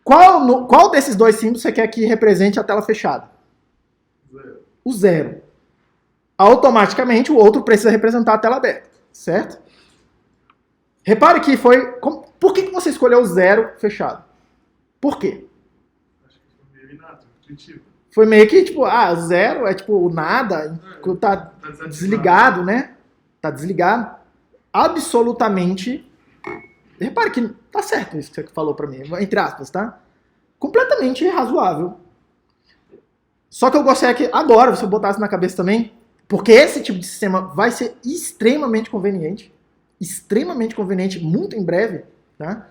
qual desses dois símbolos você quer que represente a tela fechada? Zero. O zero. Automaticamente o outro precisa representar a tela aberta, certo? Repare que por que você escolheu o zero fechado? Por quê? Acho que foi meio inato, intuitivo. Foi meio que tipo, zero é tipo o nada, tá desligado, né? Tá desligado. Absolutamente. Repare que tá certo isso que você falou pra mim, entre aspas, tá? Completamente razoável. Só que eu gostaria que agora você botasse na cabeça também, porque esse tipo de sistema vai ser extremamente conveniente, muito em breve, tá?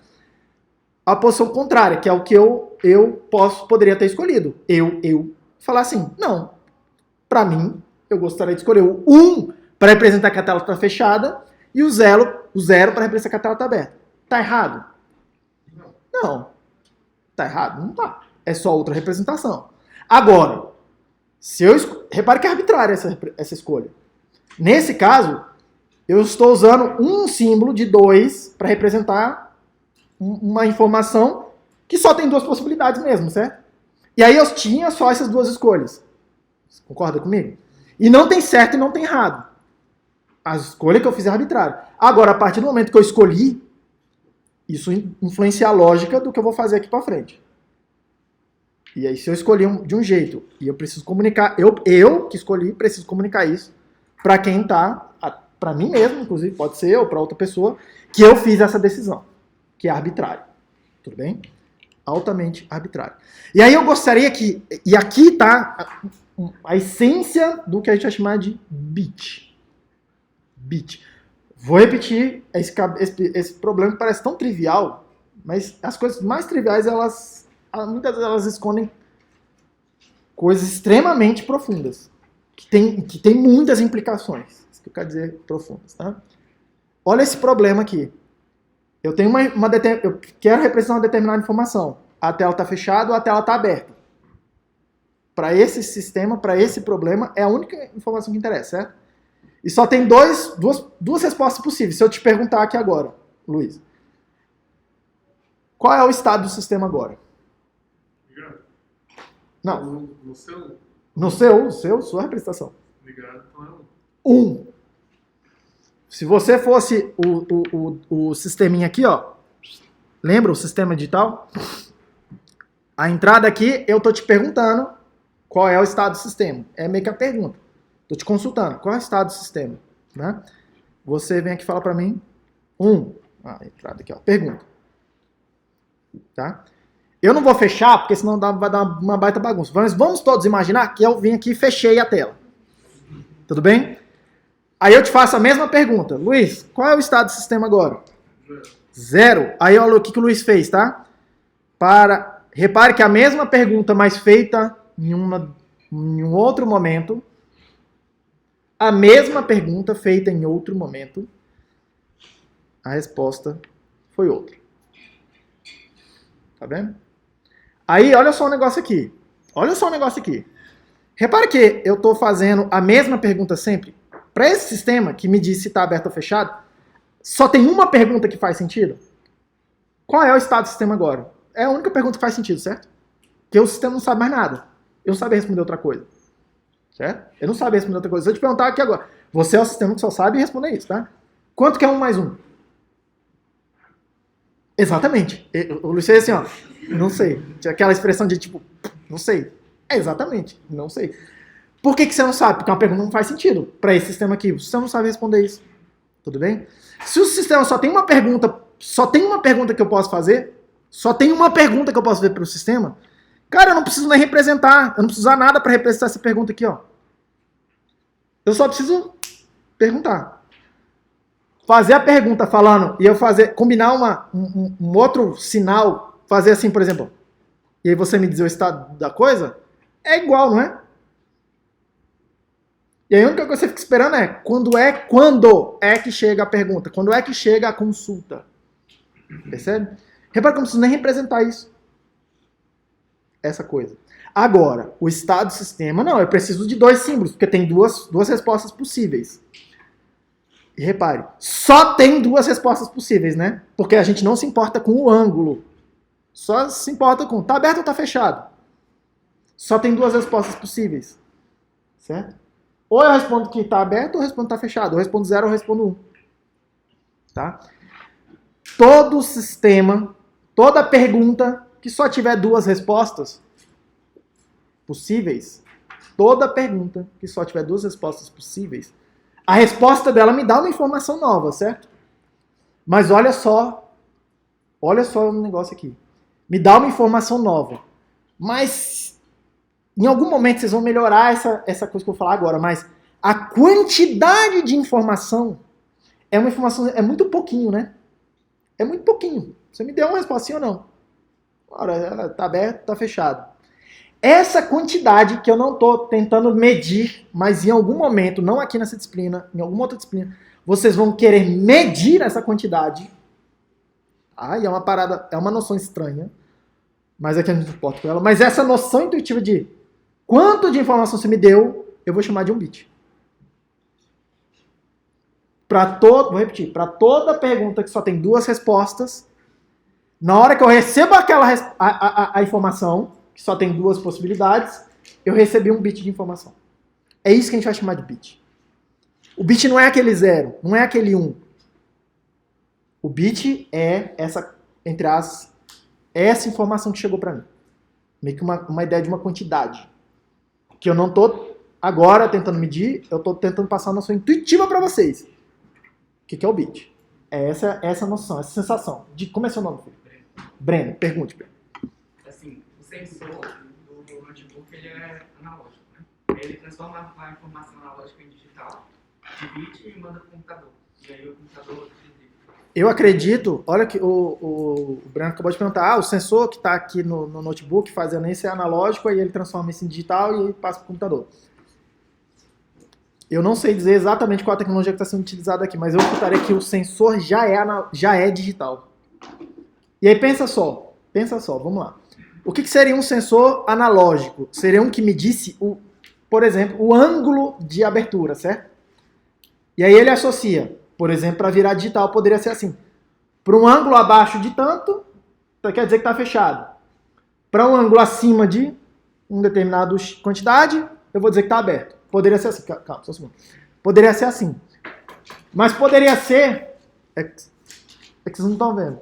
A posição contrária, que é o que eu poderia ter escolhido. Eu falar assim, não, pra mim, eu gostaria de escolher o 1 para representar que a tela está fechada e o 0 para representar que a tela está aberta. Tá errado? Não. Tá errado? Não tá. É só outra representação. Agora, repare que é arbitrária essa escolha. Nesse caso, eu estou usando um símbolo de 2 para representar uma informação que só tem duas possibilidades mesmo, certo? E aí eu tinha só essas duas escolhas. Você concorda comigo? E não tem certo e não tem errado. A escolha que eu fiz é arbitrária. Agora, a partir do momento que eu escolhi, isso influencia a lógica do que eu vou fazer aqui para frente. E aí, se eu escolhi de um jeito e eu preciso comunicar, eu que escolhi, preciso comunicar isso para quem tá, para mim mesmo, inclusive, pode ser, ou para outra pessoa, que eu fiz essa decisão, que é arbitrária. Tudo bem? Altamente arbitrário. E aí eu gostaria que, e aqui tá a essência do que a gente vai chamar de bit. Vou repetir esse problema que parece tão trivial, mas as coisas mais triviais, muitas vezes elas escondem coisas extremamente profundas, que tem muitas implicações. Isso que eu quero dizer, profundas, tá? Olha esse problema aqui. Eu tenho eu quero representar uma determinada informação. A tela está fechada ou a tela está aberta. Para esse sistema, para esse problema, é a única informação que interessa, certo? E só tem duas respostas possíveis. Se eu te perguntar aqui agora, Luiz, qual é o estado do sistema agora? Ligado? Não. No seu? Sua representação. Ligado, então é 1. Se você fosse o sisteminha aqui, ó, lembra o sistema digital? A entrada aqui, eu tô te perguntando qual é o estado do sistema. É meio que a pergunta. Tô te consultando. Qual é o estado do sistema? Né? Você vem aqui e fala para mim. 1. A entrada aqui, ó. Pergunta. Tá? Eu não vou fechar, porque senão vai dar uma baita bagunça. Mas vamos todos imaginar que eu vim aqui e fechei a tela. Tudo bem? Aí eu te faço a mesma pergunta. Luiz, qual é o estado do sistema agora? 0. Aí olha o que o Luiz fez, tá? Repare que a mesma pergunta, mas feita em um outro momento. A mesma pergunta feita em outro momento. A resposta foi outra. Tá vendo? Aí, olha só o negócio aqui. Olha só o negócio aqui. Repare que eu estou fazendo a mesma pergunta sempre. Para esse sistema que me diz se está aberto ou fechado, só tem uma pergunta que faz sentido. Qual é o estado do sistema agora? É a única pergunta que faz sentido, certo? Porque o sistema não sabe mais nada. Eu não sabia responder outra coisa. Certo? Eu não sabia responder outra coisa. Se eu te perguntar aqui agora, você é o sistema que só sabe responder isso, tá? Quanto que é 1 mais 1? Exatamente. O Luiz fez assim, ó. Não sei. Tinha aquela expressão de tipo, não sei. É exatamente. Não sei. Por que você não sabe? Porque uma pergunta não faz sentido para esse sistema aqui. O sistema não sabe responder isso. Tudo bem? Se o sistema só tem uma pergunta que eu posso fazer, só tem uma pergunta que eu posso fazer para o sistema, cara, eu não preciso nem representar. Eu não preciso usar nada para representar essa pergunta aqui, ó. Eu só preciso perguntar. Fazer a pergunta falando e eu combinar um outro sinal, fazer assim, por exemplo, e aí você me dizer o estado da coisa, é igual, não é? E aí a única coisa que você fica esperando é quando é que chega a pergunta, quando é que chega a consulta. Percebe? Repara que eu não preciso nem representar isso. Essa coisa. Agora, o estado do sistema, não, eu preciso de 2 símbolos, porque tem duas respostas possíveis. E repare, só tem 2 respostas possíveis, né? Porque a gente não se importa com o ângulo. Só se importa com, tá aberto ou tá fechado? Só tem 2 respostas possíveis. Certo? Ou eu respondo que tá aberto ou eu respondo que tá fechado. Ou eu respondo 0 ou eu respondo 1. Tá? Todo sistema, toda pergunta que só tiver 2 respostas possíveis, toda pergunta que só tiver 2 respostas possíveis, a resposta dela me dá uma informação nova, certo? Mas olha só o negócio aqui. Me dá uma informação nova. Mas em algum momento vocês vão melhorar essa coisa que eu vou falar agora, mas a quantidade de informação é uma informação, é muito pouquinho, né? É muito pouquinho. Você me deu uma resposta sim ou não? Ora, tá aberto, tá fechado. Essa quantidade que eu não estou tentando medir, mas em algum momento, não aqui nessa disciplina, em alguma outra disciplina, vocês vão querer medir essa quantidade. E é uma parada, é uma noção estranha, mas aqui a gente não importa com ela. Mas essa noção intuitiva de quanto de informação você me deu, eu vou chamar de um bit. Vou repetir, para toda pergunta que só tem 2 respostas, na hora que eu recebo a informação, que só tem 2 possibilidades, eu recebi um bit de informação. É isso que a gente vai chamar de bit. O bit não é aquele 0, não é aquele 1. O bit é essa informação que chegou para mim. Meio que uma ideia de uma quantidade. Que eu não estou agora tentando medir, eu estou tentando passar a noção intuitiva para vocês. O que é o bit? É essa noção, essa sensação. Como é seu nome, filho? Breno, pergunte, Breno. Assim, o sensor do notebook ele é analógico, né? Ele transforma a informação analógica em digital, de bit e manda para o computador. E aí o computador... Eu acredito, olha que o Breno acabou de perguntar, o sensor que está aqui no notebook fazendo isso é analógico, aí ele transforma isso em digital e passa para o computador. Eu não sei dizer exatamente qual a tecnologia que está sendo utilizada aqui, mas eu chutaria que o sensor já é digital. E aí pensa só, vamos lá. O que seria um sensor analógico? Seria um que medisse, por exemplo, o ângulo de abertura, certo? E aí ele associa, por exemplo, para virar digital poderia ser assim. Para um ângulo abaixo de tanto, quer dizer que está fechado. Para um ângulo acima de uma determinada quantidade, eu vou dizer que está aberto. Poderia ser assim. Calma, só um segundo. Poderia ser assim. Mas poderia ser... É que vocês não estão vendo.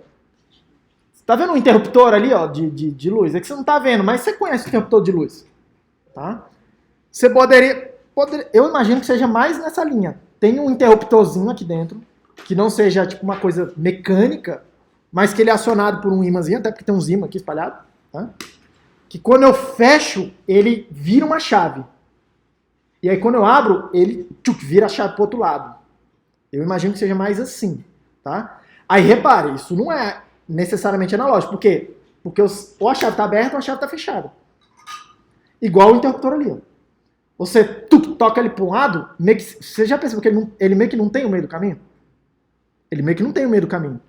Tá vendo um interruptor ali, ó, de luz? É que você não tá vendo, mas você conhece o interruptor de luz. Tá? Você poderia... Eu imagino que seja mais nessa linha. Tem um interruptorzinho aqui dentro, que não seja tipo uma coisa mecânica, mas que ele é acionado por um ímãzinho, até porque tem uns ímãs aqui espalhados, tá? Que quando eu fecho, ele vira uma chave. E aí quando eu abro, ele vira a chave pro outro lado. Eu imagino que seja mais assim, tá? Aí repare, isso não é necessariamente analógico. Por quê? Porque ou a chave está aberta ou a chave está fechada. Igual o interruptor ali, ó. Você toca ele para um lado, você já percebeu que ele meio que não tem o meio do caminho? Ele meio que não tem o meio do caminho.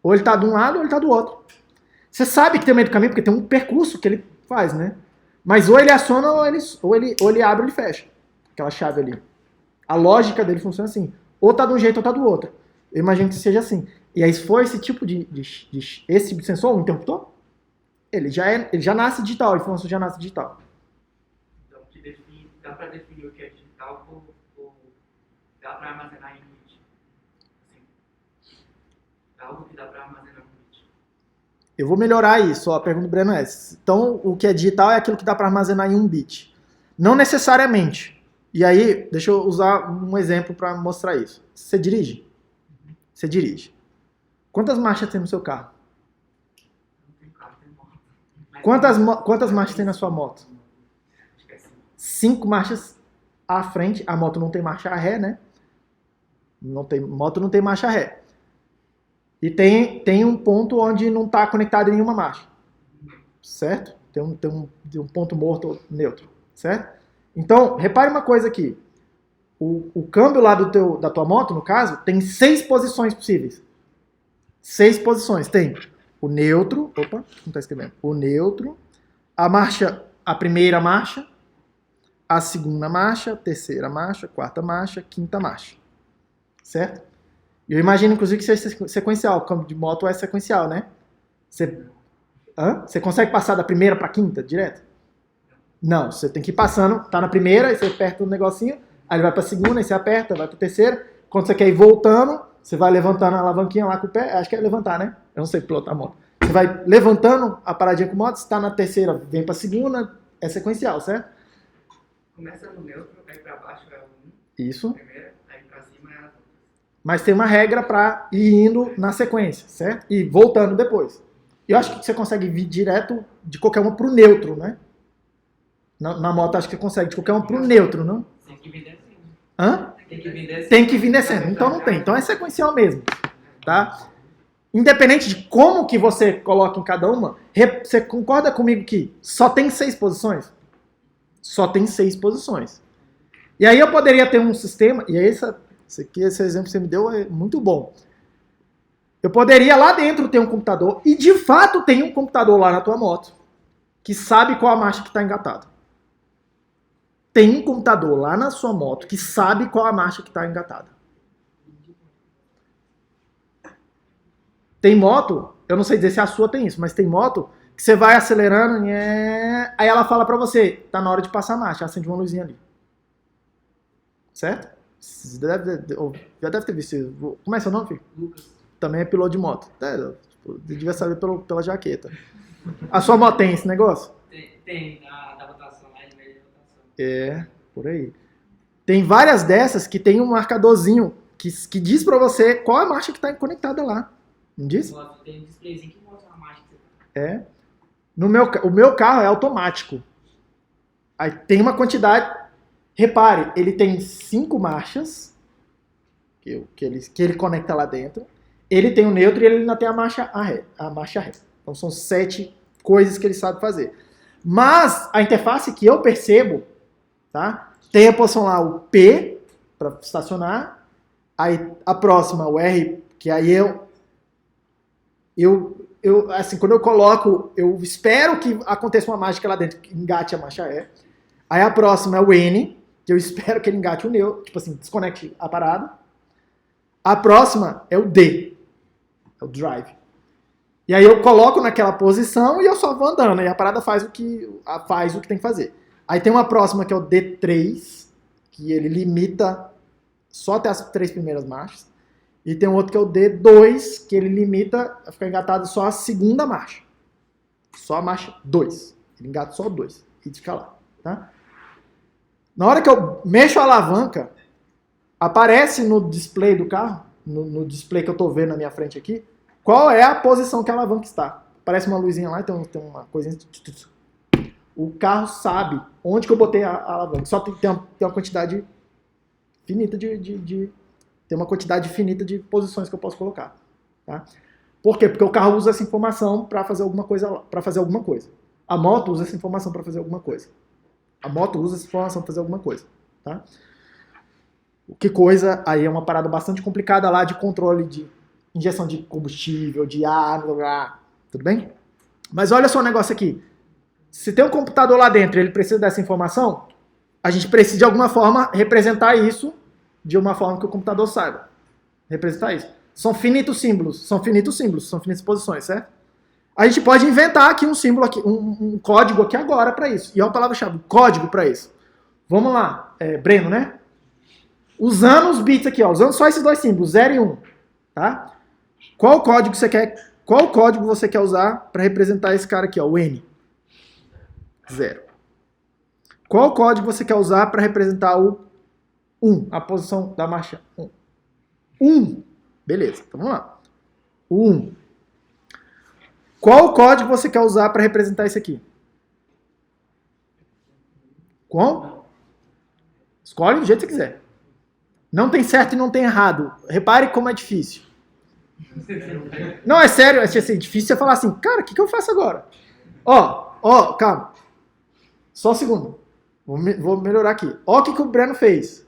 Ou ele está de um lado ou ele está do outro. Você sabe que tem o meio do caminho porque tem um percurso que ele faz, né? Mas ou ele aciona ou ele abre ou ele fecha. Aquela chave ali. A lógica dele funciona assim. Ou tá de um jeito ou tá do outro. Eu imagino que seja assim. E aí, se for esse tipo esse tipo de sensor, um interruptor, ele já nasce digital, a informação já nasce digital. Então, dá para definir o que é digital ou dá para armazenar em bit. Assim, algo que dá para armazenar em bit. Eu vou melhorar isso. Ó, a pergunta do Breno é essa. Então, o que é digital é aquilo que dá para armazenar em 1 bit. Não necessariamente. E aí, deixa eu usar um exemplo para mostrar isso. Você dirige? Você dirige. Quantas marchas tem no seu carro? Não tem carro, tem moto. Quantas marchas tem na sua moto? Acho que é assim. 5 marchas à frente. A moto não tem marcha ré, né? Moto não tem marcha ré. E tem um ponto onde não está conectado em nenhuma marcha. Certo? Tem um ponto morto neutro. Certo? Então, repare uma coisa aqui. O câmbio lá da tua moto, no caso, tem 6 posições possíveis. 6 posições. Tem o neutro. Opa, não está escrevendo. O neutro. A primeira marcha. A segunda marcha. Terceira marcha. Quarta marcha. Quinta marcha. Certo? Eu imagino, inclusive, que seja sequencial. O câmbio de moto é sequencial, né? Você consegue passar da primeira para a quinta direto? Não, você tem que ir passando. Tá na primeira, aí você aperta o negocinho. Aí ele vai para a segunda, aí você aperta, vai para a terceira. Quando você quer ir voltando, você vai levantando a alavanquinha lá com o pé. Acho que é levantar, né? Eu não sei pilotar a moto. Você vai levantando a paradinha com a moto. Se está na terceira, vem para a segunda. É sequencial, certo? Começa no neutro, aí para baixo é o 1. Isso. Primeira, aí para cima é a outra. Mas tem uma regra para ir indo na sequência, certo? E voltando depois. Eu acho que você consegue vir direto de qualquer uma pro neutro, né? Na moto acho que consegue de qualquer uma pro neutro, não? Tem que vir descendo. Hã? Tem que vir descendo. Tem que vir descendo. Então não tem. Então é sequencial mesmo, tá? Independente de como que você coloca em cada uma, você concorda comigo que só tem 6 posições? Só tem 6 posições. E aí eu poderia ter um sistema, e aí esse exemplo que você me deu é muito bom. Eu poderia lá dentro ter um computador, e de fato tem um computador lá na tua moto, que sabe qual a marcha que está engatada. Tem um computador lá na sua moto que sabe qual a marcha que está engatada. Tem moto, eu não sei dizer se a sua tem isso, mas tem moto que você vai acelerando, aí ela fala pra você, tá na hora de passar a marcha, acende uma luzinha ali. Certo? Você já deve ter visto isso. Como é seu nome, filho? Lucas. Também é piloto de moto. Devia saber pela jaqueta. A sua moto tem esse negócio? Tem da votação lá, de meio de votação. É, por aí. Tem várias dessas que tem um marcadorzinho que diz pra você qual a marcha que tá conectada lá. Não diz? Tem um displayzinho que mostra a marcha que você tá. É. O meu carro é automático. Aí tem uma quantidade. Repare, ele tem 5 marchas que ele conecta lá dentro. Ele tem o neutro e ele ainda tem a marcha ré. Então são 7 coisas que ele sabe fazer. Mas a interface que eu percebo, tá? Tem a posição lá, o P para estacionar. Aí a próxima, o R, que aí assim, quando eu coloco, eu espero que aconteça uma mágica lá dentro, que engate a marcha ré. Aí a próxima é o N, que eu espero que ele engate o neutro, tipo assim, desconecte a parada. A próxima é o D, é o drive. E aí eu coloco naquela posição e eu só vou andando, e a parada faz o que tem que fazer. Aí tem uma próxima que é o D3, que ele limita só até as 3 primeiras marchas. E tem um outro que é o D2, que ele limita a ficar engatado só a segunda marcha. Só a marcha 2. Ele engata só o 2 e fica lá, tá? Na hora que eu mexo a alavanca, aparece no display do carro, no display que eu estou vendo na minha frente aqui, qual é a posição que a alavanca está. Aparece uma luzinha lá, tem uma coisinha. O carro sabe onde que eu botei a alavanca. Só tem uma quantidade finita tem uma quantidade finita de posições que eu posso colocar. Tá? Por quê? Porque o carro usa essa informação para fazer alguma coisa. A moto usa essa informação para fazer alguma coisa. Tá? Que coisa, aí é uma parada bastante complicada lá de controle de injeção de combustível, de ar, blá, blá. Tudo bem? Mas olha só o negócio aqui. Se tem um computador lá dentro e ele precisa dessa informação, a gente precisa de alguma forma representar isso de uma forma que o computador saiba. Representar isso. São finitos símbolos, são finitas posições, certo? A gente pode inventar aqui um símbolo, aqui, um código aqui agora para isso. E é uma palavra-chave, código para isso. Vamos lá, Breno, né? Usando os bits aqui, ó, usando só esses dois símbolos, 0 e 1, tá? Qual código você quer usar para representar esse cara aqui, ó, o N? 0. Qual código você quer usar para representar o 1, a posição da marcha 1? 1. Beleza, então vamos lá. O 1. Qual código você quer usar para representar isso aqui? Qual? Escolhe do jeito que você quiser. Não tem certo e não tem errado. Repare como é difícil. Não, é sério, é assim, difícil você falar assim, cara, o que eu faço agora? Ó, calma. Só um segundo. Vou melhorar aqui. Ó o que o Breno fez.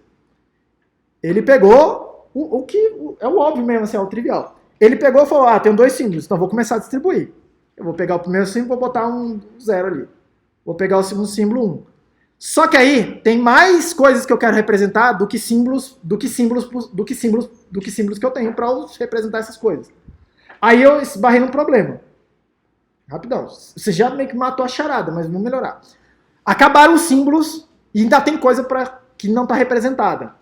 Ele pegou o que é o óbvio mesmo, assim, é o trivial. Ele pegou e falou, tem dois símbolos, então vou começar a distribuir. Eu vou pegar o primeiro símbolo e vou botar um 0 ali. Vou pegar o segundo símbolo 1. Só que aí tem mais coisas que eu quero representar do que símbolos que eu tenho para representar essas coisas. Aí eu esbarrei num problema. Rapidão. Você já meio que matou a charada, mas vamos melhorar. Acabaram os símbolos e ainda tem coisa que não está representada.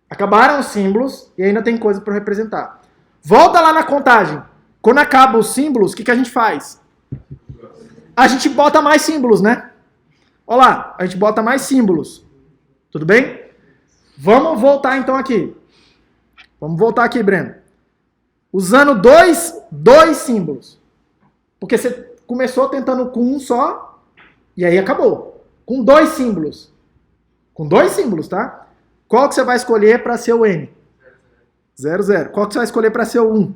Acabaram os símbolos e ainda tem coisa para representar. Volta lá na contagem. Quando acabam os símbolos, o que a gente faz? A gente bota mais símbolos, né? Olha lá, a gente bota mais símbolos. Tudo bem? Vamos voltar então aqui. Vamos voltar aqui, Breno. Usando dois símbolos. Porque você começou tentando com um só e aí acabou. Com dois símbolos. Com dois símbolos, tá? Qual que você vai escolher para ser o N? 0, 0. Qual que você vai escolher para ser o 1?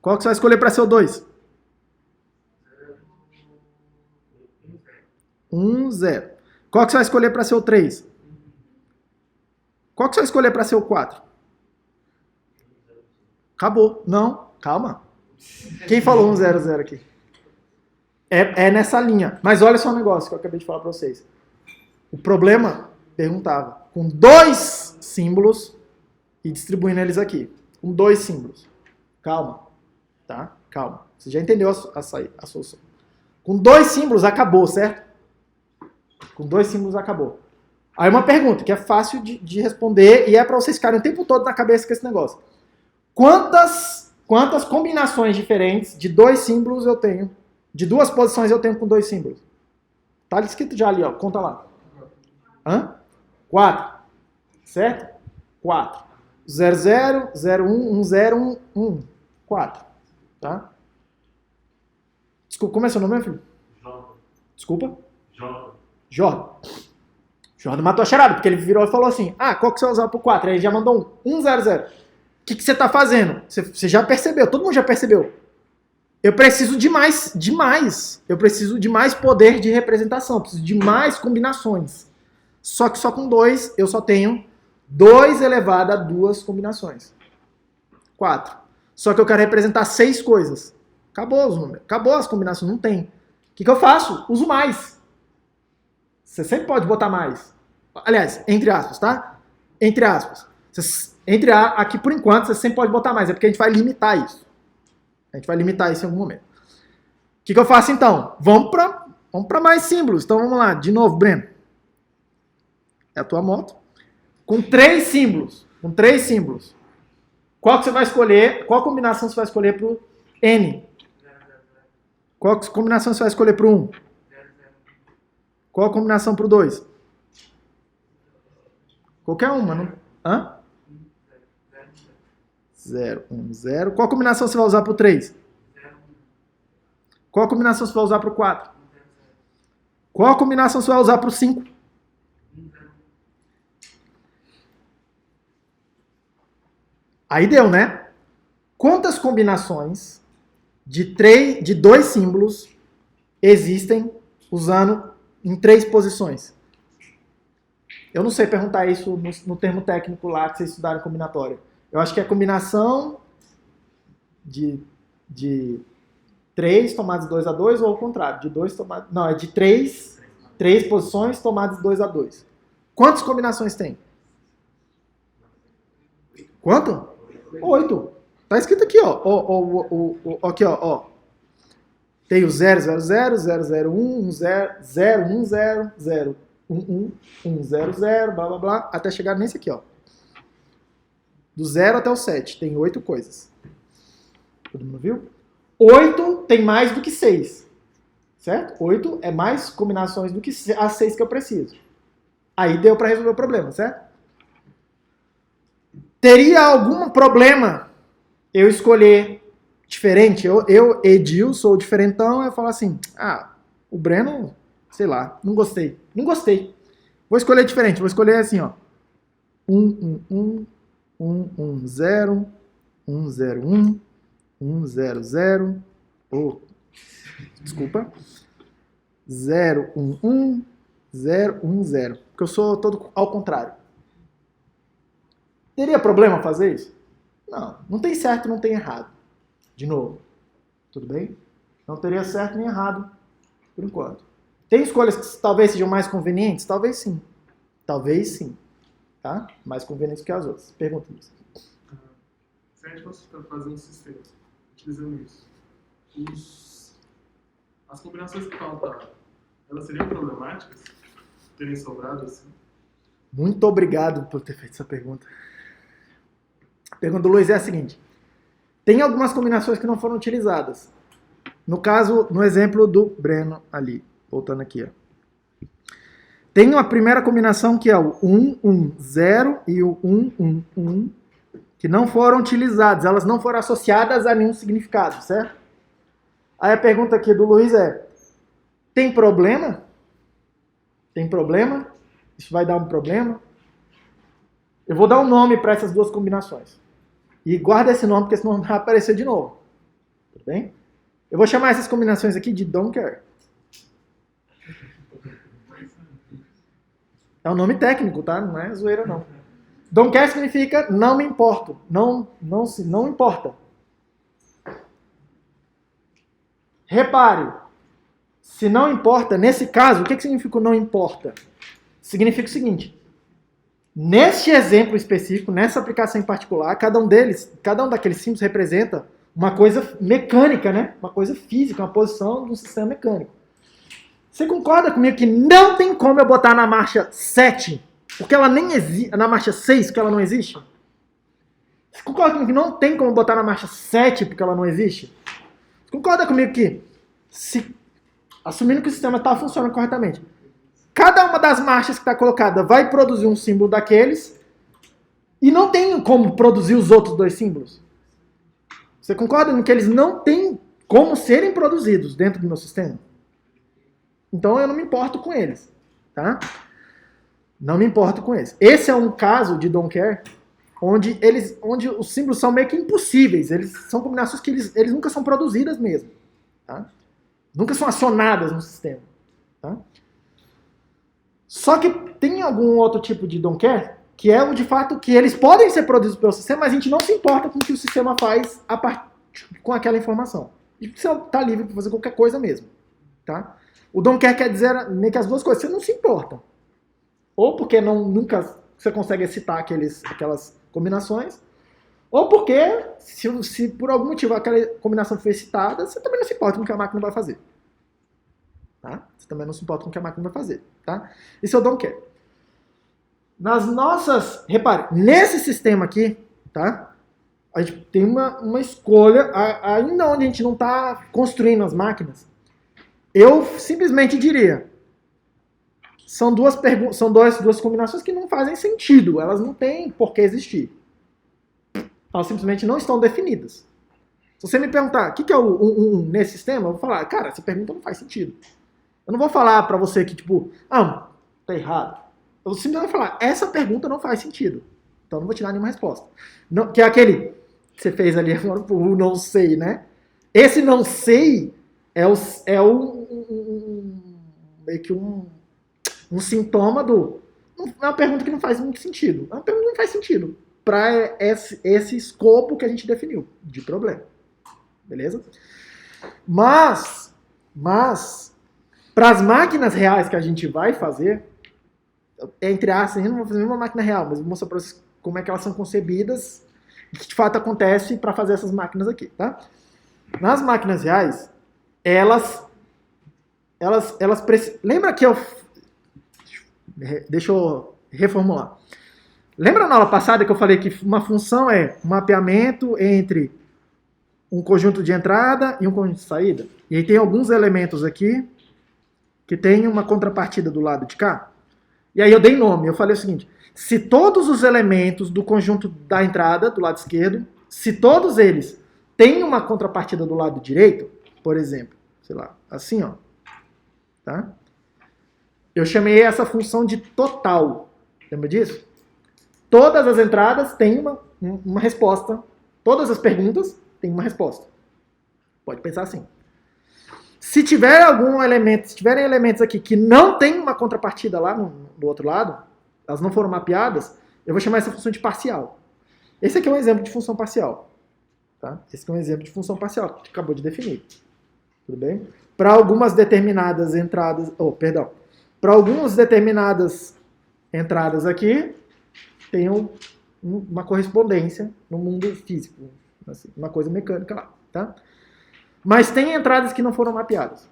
Qual que você vai escolher para ser o 2? 1, 0. Qual que você vai escolher para ser o 3? Qual que você vai escolher para ser o 4? Acabou. Não, calma. Quem falou 1, 0, 0 aqui? É nessa linha. Mas olha só um negócio que eu acabei de falar para vocês. O problema, perguntava, com dois símbolos e distribuindo eles aqui. Com dois símbolos. Calma. Tá? Calma. Você já entendeu a solução. Com dois símbolos acabou, certo? Com dois símbolos acabou. Aí uma pergunta que é fácil de responder e é para vocês ficarem o tempo todo na cabeça com esse negócio. Quantas combinações diferentes de dois símbolos eu tenho? De duas posições eu tenho com dois símbolos? Tá escrito já ali, ó. Conta lá. 4. Certo? 4. 0, 0, 0, 1, 1, 0, 1, 1. 4. Tá? Desculpa, como é seu nome, meu filho? Jordan. Desculpa? Jordan. Jordan matou a charada, porque ele virou e falou assim, qual que você vai usar pro 4? Aí ele já mandou 1, 0, 0. O que você tá fazendo? Você já percebeu, todo mundo já percebeu. Eu preciso de mais. Eu preciso de mais poder de representação, preciso de mais combinações. Só que só com 2 eu só tenho 2 elevado a 2 combinações. 4. Só que eu quero representar 6 coisas. Acabou os números. Acabou as combinações. Não tem. O que eu faço? Uso mais. Você sempre pode botar mais. Aliás, entre aspas, tá? Entre aspas. Aqui, por enquanto, você sempre pode botar mais. É porque a gente vai limitar isso. A gente vai limitar isso em algum momento. O que eu faço, então? Vamos para mais símbolos. Então, vamos lá. De novo, Breno. É a tua moto. Com 3 símbolos. Qual que você vai escolher? Qual combinação você vai escolher para o N? Qual combinação você vai escolher para o 1? Qual a combinação para o 2? Qualquer uma, não? 0, 1, 0. Qual combinação você vai usar para o 3? Qual combinação você vai usar para o 4? Qual combinação você vai usar para o 5? Aí deu, né? Quantas combinações de 2 símbolos existem usando em 3 posições? Eu não sei perguntar isso no termo técnico lá que vocês estudaram em combinatória. Eu acho que é combinação de 3 tomadas 2-2 ou ao contrário, de 2 tomadas... Não, é de 3 posições tomadas 2-2. Quantas combinações tem? Quanto? 8. Tá escrito aqui, ó. Aqui, ó. Tem o 0, 0, 0, 0, 0, 1, 0, 0, 1, 0, 0, 1, 1, 1, 0, 0, blá, blá, blá, até chegar nesse aqui, ó. Do 0 até o 7, tem 8 coisas. Todo mundo viu? 8 tem mais do que 6. Certo? 8 é mais combinações do que as 6 que eu preciso. Aí deu para resolver o problema, certo? Teria algum problema eu escolher diferente? Eu Edil, sou diferentão, eu falo assim, o Breno, sei lá, não gostei. Não gostei. Vou escolher diferente, vou escolher assim, ó. 1, 1, 1, 1, 1, 0, 1, 0, 1, 1, 0, 0, desculpa, 0, 1, 1, 0, 1, 0, porque eu sou todo ao contrário. Teria problema fazer isso? Não, não tem certo, não tem errado. De novo, tudo bem? Não teria certo nem errado, por enquanto. Tem escolhas que talvez sejam mais convenientes? Talvez sim. Talvez sim. Tá? Mais convenientes que as outras. Pergunta isso. Se a gente fosse fazer um sistema utilizando isso, as combinações que faltaram, elas seriam problemáticas? Terem sobrado assim? Muito obrigado por ter feito essa pergunta. A pergunta do Luiz é a seguinte. Tem algumas combinações que não foram utilizadas. No caso, no exemplo do Breno ali. Voltando aqui, ó. Tem uma primeira combinação que é o 1, 1, 0 e o 1, 1, 1, que não foram utilizadas, elas não foram associadas a nenhum significado, certo? Aí a pergunta aqui do Luiz é, tem problema? Tem problema? Isso vai dar um problema? Eu vou dar um nome para essas duas combinações. E guarda esse nome, porque senão vai aparecer de novo. Tudo bem? Eu vou chamar essas combinações aqui de don't care. É um nome técnico, tá? Não é zoeira, não. Don't care significa não me importo. Não importa. Repare, se não importa, nesse caso, o que significa não importa? Significa o seguinte, neste exemplo específico, nessa aplicação em particular, cada um daqueles símbolos representa uma coisa mecânica, né? Uma coisa física, uma posição de um sistema mecânico. Você concorda comigo que não tem como eu botar na marcha 7, porque ela nem existe, na marcha 6, porque ela não existe? Você concorda comigo que não tem como botar na marcha 7, porque ela não existe? Você concorda comigo que, assumindo que o sistema está funcionando corretamente, cada uma das marchas que está colocada vai produzir um símbolo daqueles e não tem como produzir os outros dois símbolos? Você concorda com que eles não têm como serem produzidos dentro do meu sistema? Então eu não me importo com eles, tá? Não me importo com eles. Esse é um caso de don't care onde os símbolos são meio que impossíveis. Eles são combinações que eles nunca são produzidas mesmo, tá? Nunca são acionadas no sistema, tá? Só que tem algum outro tipo de don't care que é de fato que eles podem ser produzidos pelo sistema, mas a gente não se importa com o que o sistema faz com aquela informação. E você está livre para fazer qualquer coisa mesmo, tá? O don't care quer dizer meio que as duas coisas. Você não se importa. Ou porque nunca você consegue citar aquelas combinações, ou porque, se por algum motivo aquela combinação foi citada, você também não se importa com o que a máquina vai fazer. Tá? Você também não se importa com o que a máquina vai fazer. Tá? Isso é o don't care. Repare, nesse sistema aqui, tá? A gente tem uma escolha, ainda onde a gente não está construindo as máquinas, eu simplesmente diria, são duas combinações que não fazem sentido, elas não têm por que existir. Elas simplesmente não estão definidas. Se você me perguntar, o que é o 1 nesse sistema, eu vou falar, cara, essa pergunta não faz sentido. Eu não vou falar pra você que, tipo, tá errado. Eu simplesmente vou falar, essa pergunta não faz sentido. Então eu não vou te dar nenhuma resposta. Não, que é aquele que você fez ali agora, o não sei, né? Esse não sei meio que um sintoma é uma pergunta que não faz muito sentido. É uma pergunta que não faz sentido para esse escopo que a gente definiu de problema. Beleza? Mas para as máquinas reais que a gente vai fazer, entre aspas, a gente não vai fazer nenhuma máquina real, mas vou mostrar para vocês como é que elas são concebidas, o que de fato acontece para fazer essas máquinas aqui, tá? Nas máquinas reais, lembra que deixa eu reformular. Lembra na aula passada que eu falei que uma função é um mapeamento entre um conjunto de entrada e um conjunto de saída? E aí tem alguns elementos aqui que tem uma contrapartida do lado de cá. E aí eu dei nome, eu falei o seguinte: se todos os elementos do conjunto da entrada, do lado esquerdo, se todos eles têm uma contrapartida do lado direito, por exemplo, sei lá, assim, ó, tá? Eu chamei essa função de total. Lembra disso? Todas as entradas têm uma resposta. Todas as perguntas têm uma resposta. Pode pensar assim. Se tiverem elementos aqui que não tem uma contrapartida lá do outro lado, elas não foram mapeadas, eu vou chamar essa função de parcial. Esse aqui é um exemplo de função parcial. Tá? Esse aqui é um exemplo de função parcial que a gente acabou de definir. Tudo bem? Para algumas determinadas entradas... Para algumas determinadas entradas aqui, tem uma correspondência no mundo físico. Assim, uma coisa mecânica lá. Tá? Mas tem entradas que não foram mapeadas.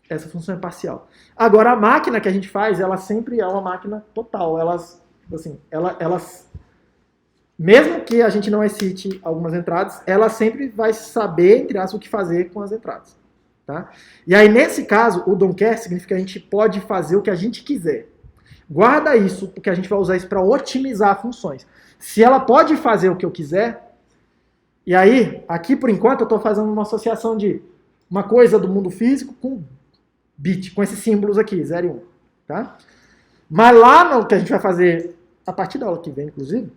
Essa função é parcial. Agora, a máquina que a gente faz, ela sempre é uma máquina total. Elas, mesmo que a gente não excite algumas entradas, ela sempre vai saber, entre aspas, o que fazer com as entradas. Tá? E aí, nesse caso, o don't care significa que a gente pode fazer o que a gente quiser. Guarda isso, porque a gente vai usar isso para otimizar funções. Se ela pode fazer o que eu quiser, e aí, aqui por enquanto, eu estou fazendo uma associação de uma coisa do mundo físico com bit, com esses símbolos aqui, 0 e 1. Tá? Mas lá no que a gente vai fazer, a partir da aula que vem, inclusive,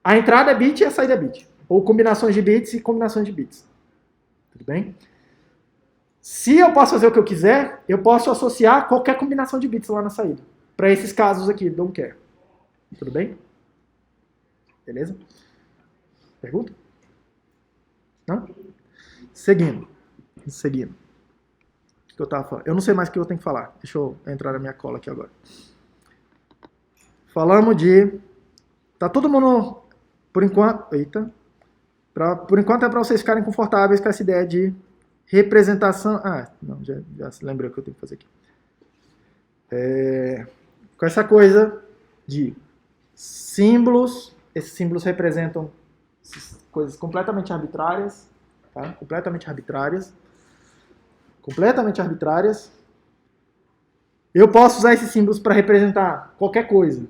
a entrada é bit e a saída é bit. Ou combinações de bits e combinações de bits. Tudo bem? Se eu posso fazer o que eu quiser, eu posso associar qualquer combinação de bits lá na saída. Para esses casos aqui, don't care. Tudo bem? Beleza? Pergunta? Não? Seguindo. O que eu tava falando? Eu não sei mais o que eu tenho que falar. Deixa eu entrar na minha cola aqui agora. Falamos de... Tá todo mundo, por enquanto... Eita. Por enquanto é para vocês ficarem confortáveis com essa ideia de representação... não, já lembrei o que eu tenho que fazer aqui. Com essa coisa de símbolos. Esses símbolos representam coisas completamente arbitrárias. Tá? Completamente arbitrárias. Eu posso usar esses símbolos para representar qualquer coisa.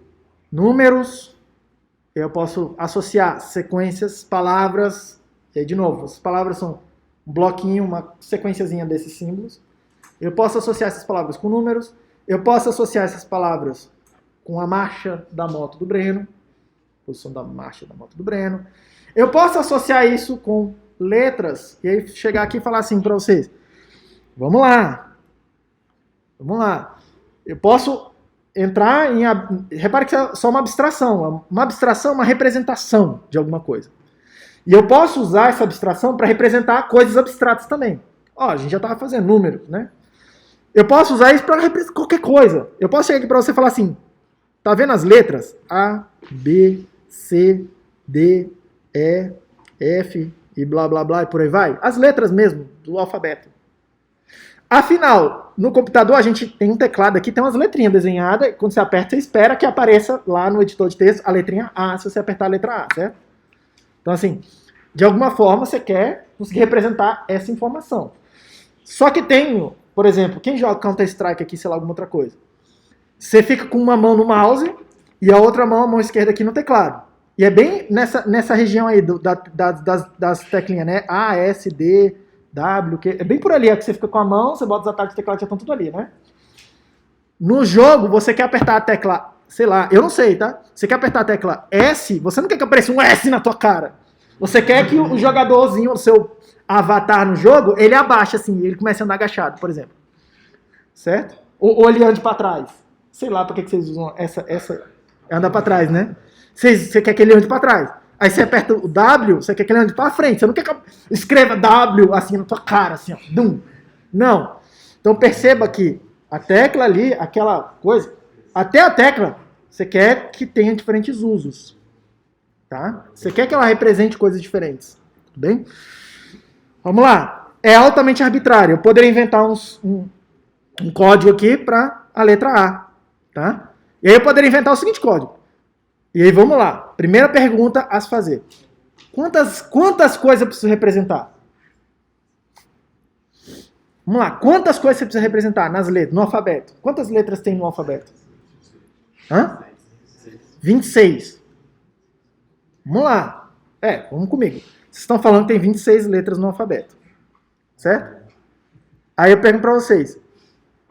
Números, eu posso associar sequências, palavras, e aí de novo, as palavras são um bloquinho, uma sequenciazinha desses símbolos. Eu posso associar essas palavras com números, eu posso associar essas palavras com a marcha da moto do Breno, posição da marcha da moto do Breno. Eu posso associar isso com letras, e aí chegar aqui e falar assim para vocês. Vamos lá. Eu posso entrar em... Repare que é só uma abstração. Uma abstração é uma representação de alguma coisa. E eu posso usar essa abstração para representar coisas abstratas também. A gente já estava fazendo números, né? Eu posso usar isso para representar qualquer coisa. Eu posso chegar aqui para você e falar assim, tá vendo as letras? A, B, C, D, E, F e blá, blá, blá e por aí vai? As letras mesmo do alfabeto. Afinal, no computador a gente tem um teclado aqui, tem umas letrinhas desenhadas, e quando você aperta, você espera que apareça lá no editor de texto a letrinha A, se você apertar a letra A, certo? Então, assim, de alguma forma você quer conseguir representar essa informação. Só que tem, por exemplo, quem joga Counter-Strike aqui, sei lá, alguma outra coisa. Você fica com uma mão no mouse e a outra mão, a mão esquerda aqui no teclado. E é bem nessa região aí das teclinhas, né? A, S, D... W, Q, é bem por ali, é que você fica com a mão, você bota os ataques de teclado, já estão tudo ali, né? No jogo, você quer apertar a tecla, sei lá, eu não sei, tá? Você quer apertar a tecla S, você não quer que apareça um S na tua cara. Você quer que o jogadorzinho, o seu avatar no jogo, ele abaixe assim, ele comece a andar agachado, por exemplo. Certo? Ou ele ande pra trás. Sei lá pra que vocês usam essa andar pra trás, né? Você quer que ele ande pra trás. Aí você aperta o W, você quer que ele ande para frente. Você não quer que eu escreva W assim na tua cara, assim, ó. Dum. Não. Então perceba que a tecla ali, aquela coisa, até a tecla, você quer que tenha diferentes usos. Tá? Você quer que ela represente coisas diferentes. Tudo bem? Vamos lá. É altamente arbitrário. Eu poderia inventar um código aqui para a letra A. Tá? E aí eu poderia inventar o seguinte código. E aí vamos lá. Primeira pergunta a se fazer. Quantas coisas eu preciso representar? Vamos lá. Quantas coisas você precisa representar nas letras, no alfabeto? Quantas letras tem no alfabeto? Hã? 26. Vamos lá. Vamos comigo. Vocês estão falando que tem 26 letras no alfabeto. Certo? Aí eu pergunto para vocês.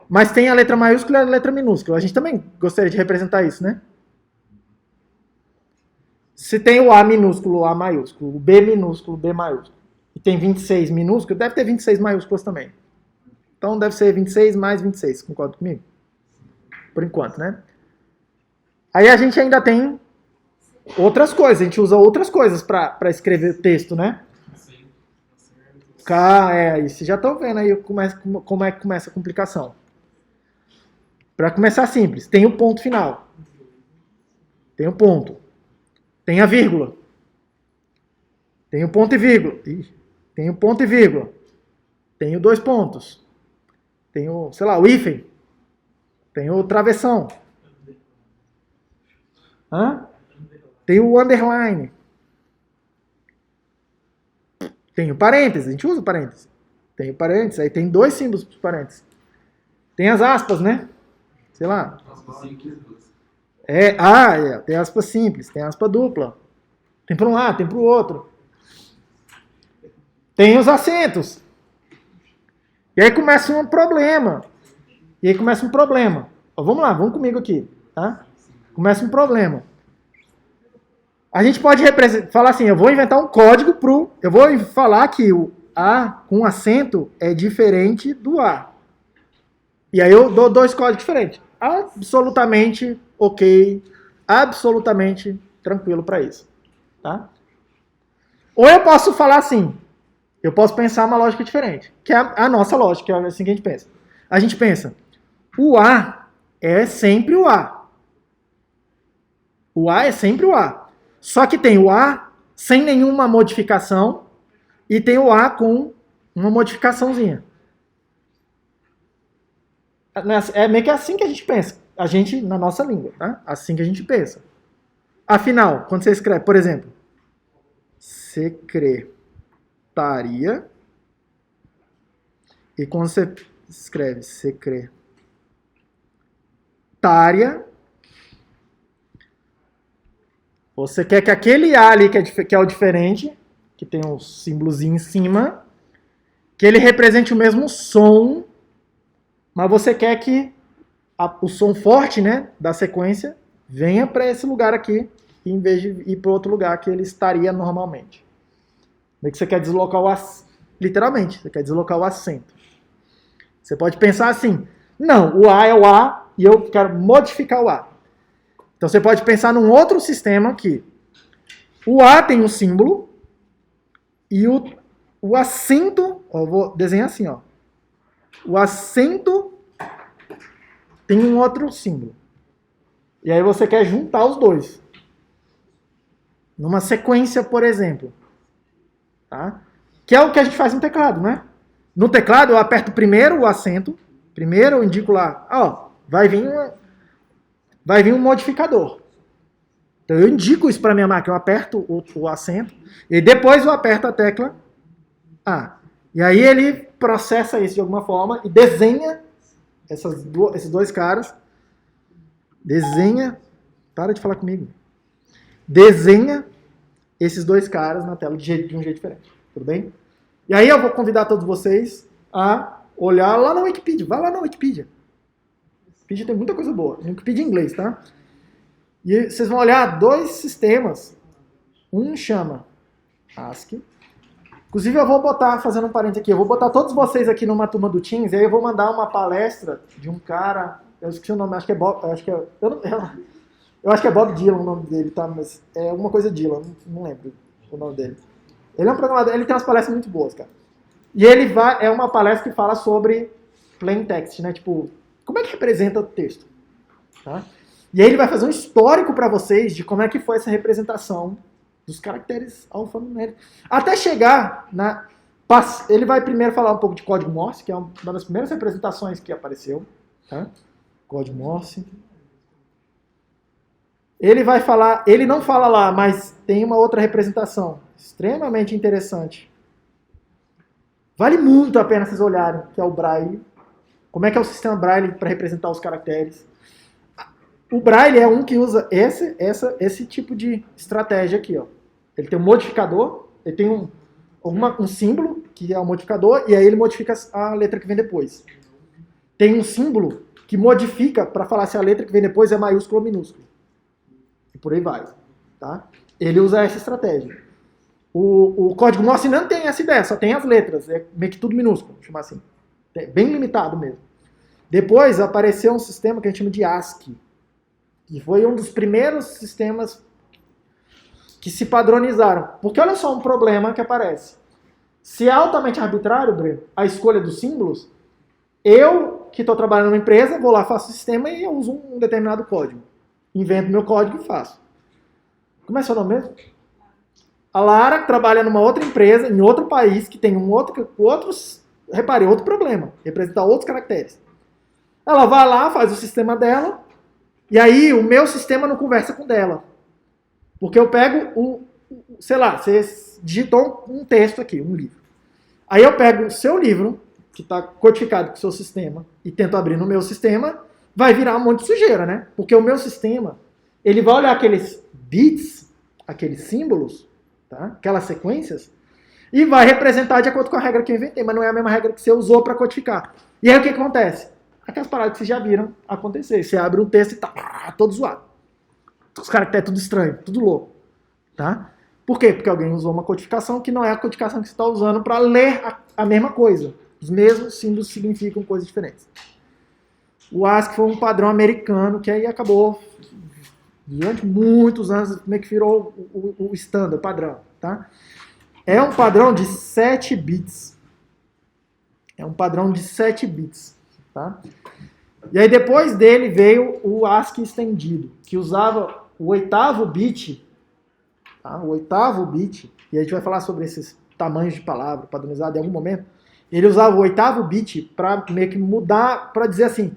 Mas tem a letra maiúscula e a letra minúscula. A gente também gostaria de representar isso, né? Se tem o A minúsculo, o A maiúsculo, o B minúsculo, o B maiúsculo, e tem 26 minúsculos, deve ter 26 maiúsculas também. Então deve ser 26 mais 26. Concorda comigo? Por enquanto, né? Aí a gente ainda tem outras coisas. A gente usa outras coisas para escrever texto, né? Aí vocês já estão vendo aí como é que começa a complicação. Para começar simples, tem o ponto final. Tem o ponto. Tem a vírgula. Tem o ponto e vírgula. Tem o ponto e vírgula. Tem o dois pontos. Tem o, sei lá, o hífen. Tem o travessão. Tem o underline. Tem o parênteses. A gente usa o parênteses. Tem o parênteses. Aí tem dois símbolos para os parênteses. Tem as aspas, né? Sei lá. Tem aspa simples, tem aspa dupla. Tem para um lado, tem para o outro. Tem os acentos. E aí começa um problema. Vamos lá, vamos comigo aqui. Tá? Começa um problema. A gente pode falar assim, eu vou inventar um código eu vou falar que o A com acento é diferente do A. E aí eu dou dois códigos diferentes. Absolutamente ok, absolutamente tranquilo para isso. Tá? Ou eu posso falar assim, eu posso pensar uma lógica diferente, que é a nossa lógica, é assim que a gente pensa. A gente pensa, o A é sempre o A. O A é sempre o A. Só que tem o A sem nenhuma modificação e tem o A com uma modificaçãozinha. É meio que assim que a gente pensa. A gente, na nossa língua, tá? Assim que a gente pensa. Afinal, quando você escreve, por exemplo, secretaria, e quando você escreve secretária, você quer que aquele A ali, que é o diferente, que tem um símbolozinho em cima, que ele represente o mesmo som, mas você quer que o som forte, né, da sequência venha para esse lugar aqui, em vez de ir para outro lugar que ele estaria normalmente. Meio que você quer deslocar literalmente, você quer deslocar o acento. Você pode pensar assim, não, o A é o A e eu quero modificar o A. Então você pode pensar num outro sistema aqui. O A tem um símbolo e o acento, eu vou desenhar assim, ó. O acento tem um outro símbolo. E aí você quer juntar os dois. Numa sequência, por exemplo. Tá? Que é o que a gente faz no teclado, né? No teclado eu aperto primeiro o acento. Primeiro eu indico lá, vai vir um modificador. Então eu indico isso para minha máquina. Eu aperto o acento. E depois eu aperto a tecla A. E aí ele processa isso de alguma forma e desenha esses dois caras. Para de falar comigo. Desenha esses dois caras na tela de um jeito diferente. Tudo bem? E aí eu vou convidar todos vocês a olhar lá na Wikipedia. Vai lá na Wikipedia. Wikipedia tem muita coisa boa. Wikipedia em inglês, tá? E vocês vão olhar dois sistemas. Um chama ASCII. Inclusive eu vou botar, fazendo um parênteses aqui, eu vou botar todos vocês aqui numa turma do Teams, e aí eu vou mandar uma palestra de um cara, eu esqueci o nome, acho que é Bob, Eu acho que é Bob Dylan o nome dele, tá? Mas é alguma coisa Dylan, não lembro o nome dele. Ele é um programador, ele tem umas palestras muito boas, cara. E é uma palestra que fala sobre plain text, né? Tipo, como é que representa o texto? Tá? E aí ele vai fazer um histórico para vocês de como é que foi essa representação dos caracteres alfanuméricos. Até chegar na... Ele vai primeiro falar um pouco de código Morse, que é uma das primeiras representações que apareceu. Tá? Código Morse. Ele vai falar... Ele não fala lá, mas tem uma outra representação extremamente interessante. Vale muito a pena vocês olharem, que é o Braille. Como é que é o sistema Braille para representar os caracteres. O Braille é um que usa esse tipo de estratégia aqui. Ó. Ele tem um modificador, ele tem um símbolo, que é o modificador, e aí ele modifica a letra que vem depois. Tem um símbolo que modifica para falar se a letra que vem depois é maiúscula ou minúscula. E por aí vai. Tá? Ele usa essa estratégia. O código Morse não tem essa ideia, só tem as letras, é meio que tudo minúsculo, vamos chamar assim. É bem limitado mesmo. Depois apareceu um sistema que a gente chama de ASCII, que foi um dos primeiros sistemas que se padronizaram. Porque olha só um problema que aparece. Se é altamente arbitrário, Breno, a escolha dos símbolos, eu, que estou trabalhando numa empresa, vou lá, faço o sistema e eu uso um determinado código. Invento meu código e faço. Como é seu nome mesmo? A Lara trabalha numa outra empresa, em outro país, que tem outro problema, representar outros caracteres. Ela vai lá, faz o sistema dela, e aí o meu sistema não conversa com o dela. Porque eu pego sei lá, você digitou um texto aqui, um livro. Aí eu pego o seu livro, que está codificado com o seu sistema, e tento abrir no meu sistema, vai virar um monte de sujeira, né? Porque o meu sistema, ele vai olhar aqueles bits, aqueles símbolos, tá? Aquelas sequências, e vai representar de acordo com a regra que eu inventei, mas não é a mesma regra que você usou para codificar. E aí o que acontece? Aquelas paradas que vocês já viram acontecer. Você abre um texto e tá todo zoado. Os caracteres tudo estranho, tudo louco. Tá? Por quê? Porque alguém usou uma codificação que não é a codificação que você está usando para ler a mesma coisa. Os mesmos símbolos significam coisas diferentes. O ASCII foi um padrão americano que aí acabou, durante muitos anos, meio que virou o standard, o padrão. Tá? É um padrão de 7 bits. É um padrão de 7 bits. Tá? E aí depois dele veio o ASCII estendido, que usava o 8º bit, tá? O 8º bit, e a gente vai falar sobre esses tamanhos de palavra padronizado em algum momento. Ele usava o 8º bit para meio que mudar, para dizer assim,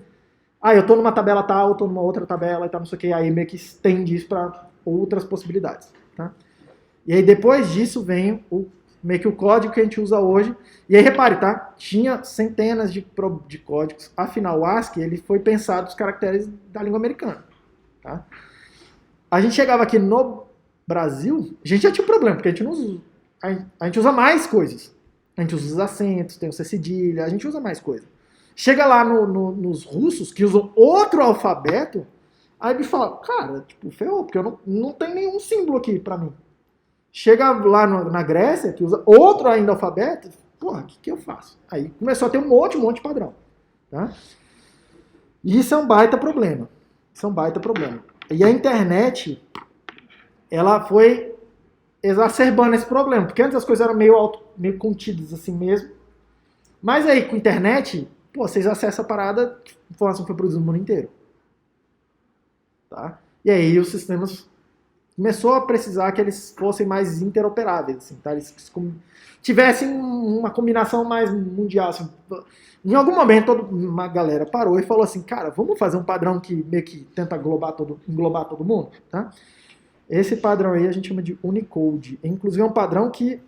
eu estou numa tabela tal, estou numa outra tabela e tal, não sei o que, aí meio que estende isso para outras possibilidades. Tá? E aí depois disso vem meio que o código que a gente usa hoje. E aí repare, tá? Tinha centenas de códigos. Afinal, o ASCII ele foi pensado os caracteres da língua americana. Tá? A gente chegava aqui no Brasil, a gente já tinha um problema, porque a gente não usa, a gente usa mais coisas. A gente usa os acentos, tem o C cedilha, a gente usa mais coisas. Chega lá nos russos, que usam outro alfabeto, aí me fala, cara, tipo, ferrou, porque eu não tem nenhum símbolo aqui pra mim. Chega lá na Grécia, que usa outro ainda alfabeto, porra, o que eu faço? Aí começou a ter um monte de padrão. Tá? E isso é um baita problema. Isso é um baita problema. E a internet, ela foi exacerbando esse problema, porque antes as coisas eram meio contidas assim mesmo. Mas aí com a internet, vocês acessam a parada, a informação foi produzida no mundo inteiro. Tá? E aí os sistemas começou a precisar que eles fossem mais interoperáveis, assim, tá? Eles tivessem uma combinação mais mundial. Assim. Em algum momento, uma galera parou e falou assim, cara, vamos fazer um padrão que meio que tenta englobar todo mundo? Tá? Esse padrão aí a gente chama de Unicode. Inclusive é um padrão que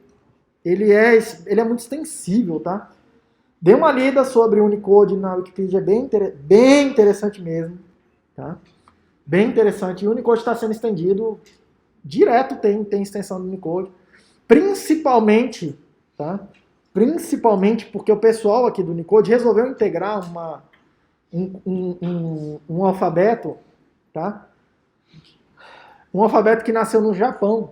ele é muito extensível, tá? Dê uma lida sobre Unicode na Wikipedia, é bem interessante mesmo, tá? Bem interessante. E o Unicode está sendo estendido direto, tem extensão do Unicode. Principalmente, tá? Principalmente porque o pessoal aqui do Unicode resolveu integrar um alfabeto, tá? Um alfabeto que nasceu no Japão.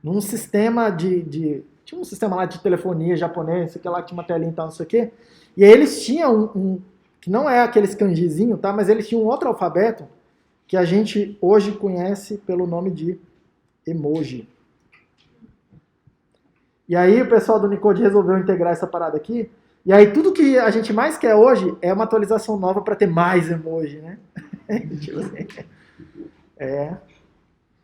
Num sistema tinha um sistema lá de telefonia japonês, não sei o que lá, que tinha uma telinha e tal, não sei o que. E aí eles tinham que não é aqueles kanjizinho, tá? Mas eles tinham um outro alfabeto que a gente hoje conhece pelo nome de emoji. E aí o pessoal do Unicode resolveu integrar essa parada aqui. E aí tudo que a gente mais quer hoje é uma atualização nova para ter mais emoji, né? Tipo assim.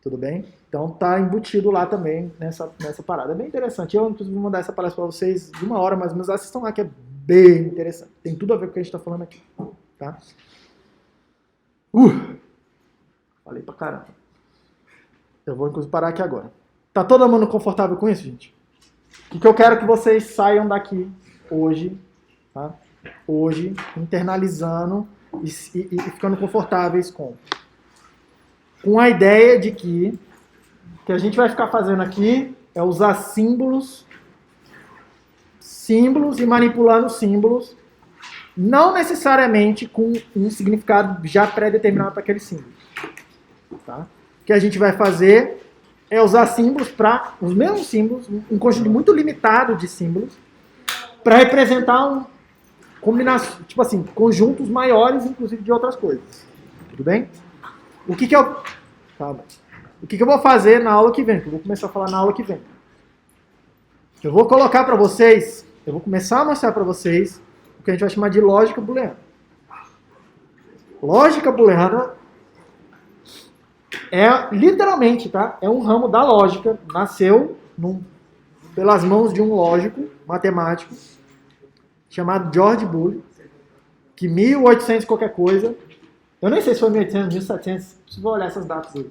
Tudo bem? Então tá embutido lá também nessa parada. É bem interessante. Eu, inclusive, vou mandar essa palestra para vocês de 1 hora, mais ou menos. Assistam lá, que é bem interessante. Tem tudo a ver com o que a gente está falando aqui. Tá? Falei pra caramba. Eu vou, inclusive, parar aqui agora. Tá todo mundo confortável com isso, gente? O que eu quero que vocês saiam daqui hoje, tá? Hoje, internalizando e ficando confortáveis com a ideia de que o que a gente vai ficar fazendo aqui é usar símbolos e manipulando símbolos, não necessariamente com um significado já pré-determinado para aquele símbolo. Tá? O que a gente vai fazer é usar símbolos para os mesmos símbolos, um conjunto muito limitado de símbolos, para representar tipo assim, conjuntos maiores, inclusive de outras coisas. Tudo bem? O que eu vou fazer na aula que vem? Que eu vou começar a falar na aula que vem. Eu vou colocar para vocês, eu vou começar a mostrar para vocês o que a gente vai chamar de lógica booleana. Lógica booleana é, literalmente, tá? É um ramo da lógica, nasceu pelas mãos de um lógico matemático chamado George Boole, que 1800 qualquer coisa, eu nem sei se foi 1800, 1700, preciso olhar essas datas aí.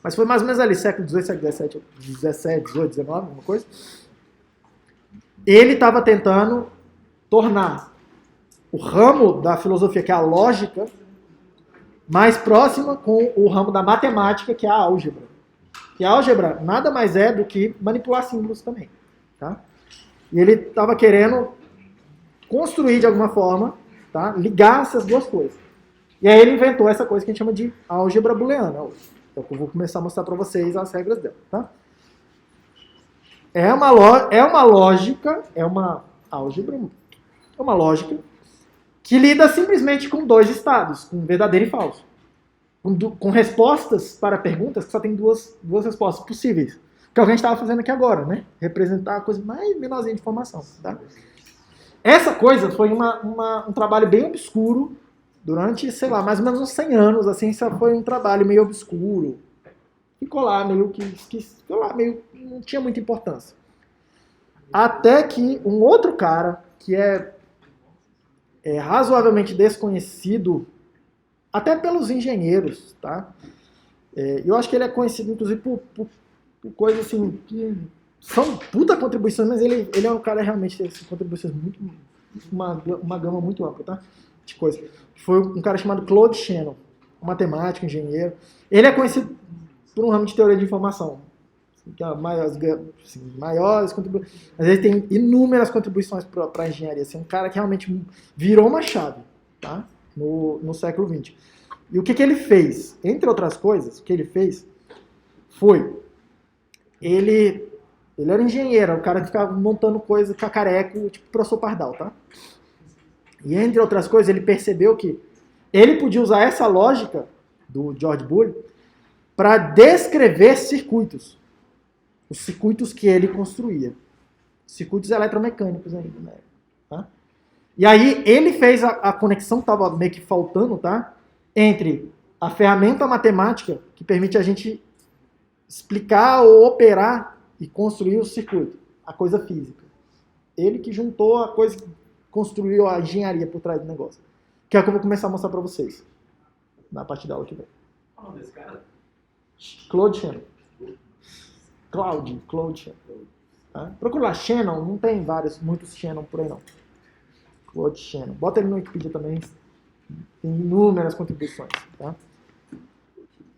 Mas foi mais ou menos ali, século XVIII, século XVII, XVII, XIX, alguma coisa. Ele estava tentando tornar o ramo da filosofia, que é a lógica, mais próxima com o ramo da matemática, que é a álgebra. E a álgebra nada mais é do que manipular símbolos também. Tá? E ele estava querendo construir de alguma forma, tá? Ligar essas duas coisas. E aí ele inventou essa coisa que a gente chama de álgebra booleana hoje. Então eu vou começar a mostrar para vocês as regras dela. Tá? É uma lógica, é uma álgebra, é uma lógica que lida simplesmente com dois estados, com verdadeiro e falso. Com respostas para perguntas que só tem duas respostas possíveis. Que é o que a gente estava fazendo aqui agora, né? Representar a coisa mais menorzinha de informação. Tá? Essa coisa foi um trabalho bem obscuro durante, sei lá, mais ou menos uns 100 anos. Assim, isso foi um trabalho meio obscuro. Ficou lá meio não tinha muita importância. Até que um outro cara, que é razoavelmente desconhecido, até pelos engenheiros, tá? Eu acho que ele é conhecido, inclusive, por coisas assim, que são puta contribuições, mas ele é um cara realmente que tem contribuições muito, uma gama muito ampla, tá? De coisa. Foi um cara chamado Claude Shannon, um matemático, engenheiro. Ele é conhecido por um ramo de teoria de informação, que é maiores contribuições, mas ele tem inúmeras contribuições para a engenharia. Assim, um cara que realmente virou uma chave, tá? No século XX. E o que ele fez? Entre outras coisas, o que ele fez foi... Ele era engenheiro, o cara que ficava montando coisa cacareco, tipo professor Pardal, tá? E entre outras coisas, ele percebeu que ele podia usar essa lógica do George Boole para descrever circuitos. Os circuitos que ele construía. Circuitos eletromecânicos ainda, né? Tá? E aí ele fez a conexão que estava meio que faltando, tá? Entre a ferramenta matemática que permite a gente explicar ou operar e construir o circuito, a coisa física. Ele que juntou a coisa, construiu a engenharia por trás do negócio. Que é o que eu vou começar a mostrar para vocês na parte da aula que vem. Qual é o nome desse cara? Claude Shannon. Claude Shannon. Tá? Procura lá, Shannon, não tem muitos Shannon por aí não. Claude Shannon. Bota ele no Wikipedia também, tem inúmeras contribuições. Tá?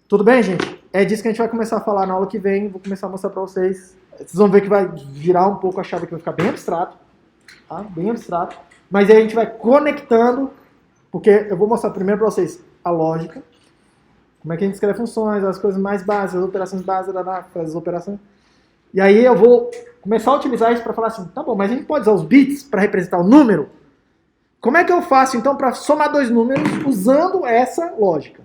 Tudo bem, gente? É disso que a gente vai começar a falar na aula que vem. Vou começar a mostrar para vocês. Vocês vão ver que vai virar um pouco a chave, que vai ficar bem abstrato. Tá? Bem abstrato. Mas aí a gente vai conectando, porque eu vou mostrar primeiro para vocês a lógica, como é que a gente escreve funções, as coisas mais básicas, as operações básicas, as operações. E aí eu vou começar a utilizar isso para falar assim, tá bom, mas a gente pode usar os bits para representar o número? Como é que eu faço, então, para somar dois números usando essa lógica?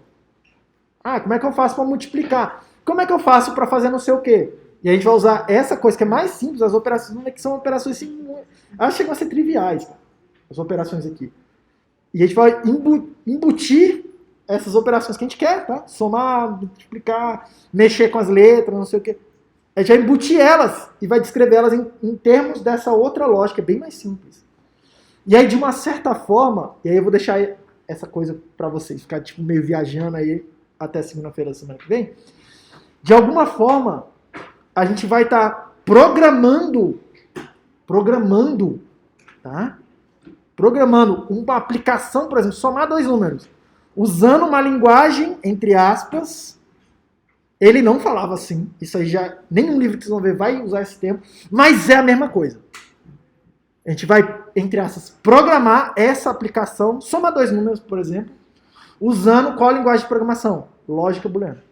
Ah, como é que eu faço para multiplicar? Como é que eu faço para fazer não sei o quê? E a gente vai usar essa coisa que é mais simples, as operações, que são operações assim, elas chegam a ser triviais, cara, as operações aqui. E a gente vai embutir essas operações que a gente quer, tá? Somar, multiplicar, mexer com as letras, não sei o quê. A gente vai embutir elas e vai descrever elas em termos dessa outra lógica, bem mais simples. E aí, de uma certa forma, e aí eu vou deixar essa coisa para vocês, ficar tipo, meio viajando aí até segunda-feira da semana que vem. De alguma forma, a gente vai estar programando, tá? Programando uma aplicação, por exemplo, somar dois números, usando uma linguagem, entre aspas, ele não falava assim, isso aí já, nenhum livro que vocês vão ver vai usar esse termo, mas é a mesma coisa. A gente vai, entre aspas, programar essa aplicação, somar dois números, por exemplo, usando qual linguagem de programação? Lógica booleana.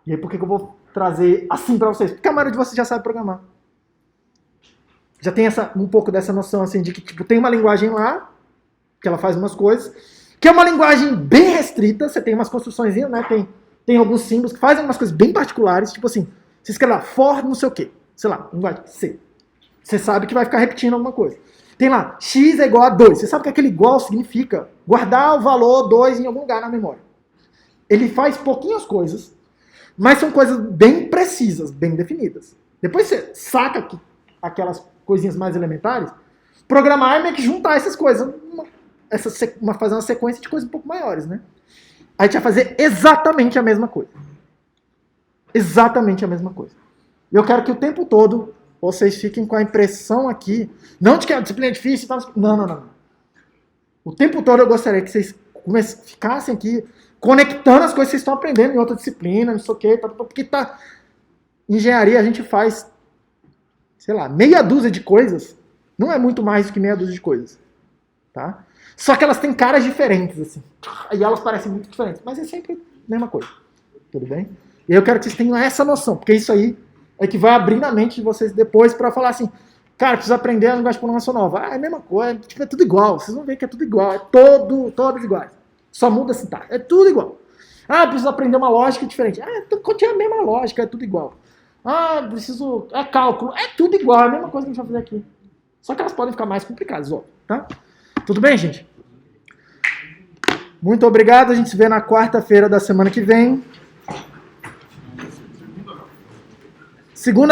E aí por que eu vou trazer assim para vocês? Porque a maioria de vocês já sabe programar. Já tem um pouco dessa noção assim de que tipo, tem uma linguagem lá, que ela faz umas coisas, que é uma linguagem bem restrita, você tem umas construções, né? Tem alguns símbolos que fazem algumas coisas bem particulares, tipo assim, você escreve lá, for não sei o quê, sei lá, linguagem C. Você sabe que vai ficar repetindo alguma coisa. Tem lá, x é igual a 2. Você sabe que aquele igual significa guardar o valor 2 em algum lugar na memória. Ele faz pouquinhas coisas, mas são coisas bem precisas, bem definidas. Depois você saca aquelas coisinhas mais elementares, programar é meio que juntar essas coisas, fazer uma sequência de coisas um pouco maiores, né? A gente vai fazer exatamente a mesma coisa. Exatamente a mesma coisa. E eu quero que o tempo todo vocês fiquem com a impressão aqui, não de que a disciplina é difícil, não. O tempo todo eu gostaria que vocês ficassem aqui conectando as coisas que vocês estão aprendendo em outra disciplina, não sei o quê, porque engenharia a gente faz, sei lá, meia dúzia de coisas, não é muito mais do que meia dúzia de coisas, tá? Só que elas têm caras diferentes, assim, e elas parecem muito diferentes, mas é sempre a mesma coisa, tudo bem? E eu quero que vocês tenham essa noção, porque isso aí é que vai abrir na mente de vocês depois para falar assim, cara, precisa aprender a linguagem de programação nova. Ah, é a mesma coisa, tipo, é tudo igual, vocês vão ver que é tudo igual, todas iguais. Só muda a sintaxe, é tudo igual. Ah, preciso aprender uma lógica diferente. Ah, continua a mesma lógica, é tudo igual. Ah, é cálculo, é tudo igual, é a mesma coisa que a gente vai fazer aqui. Só que elas podem ficar mais complicadas, ó, tá? Tudo bem, gente? Muito obrigado, a gente se vê na quarta-feira da semana que vem. Segunda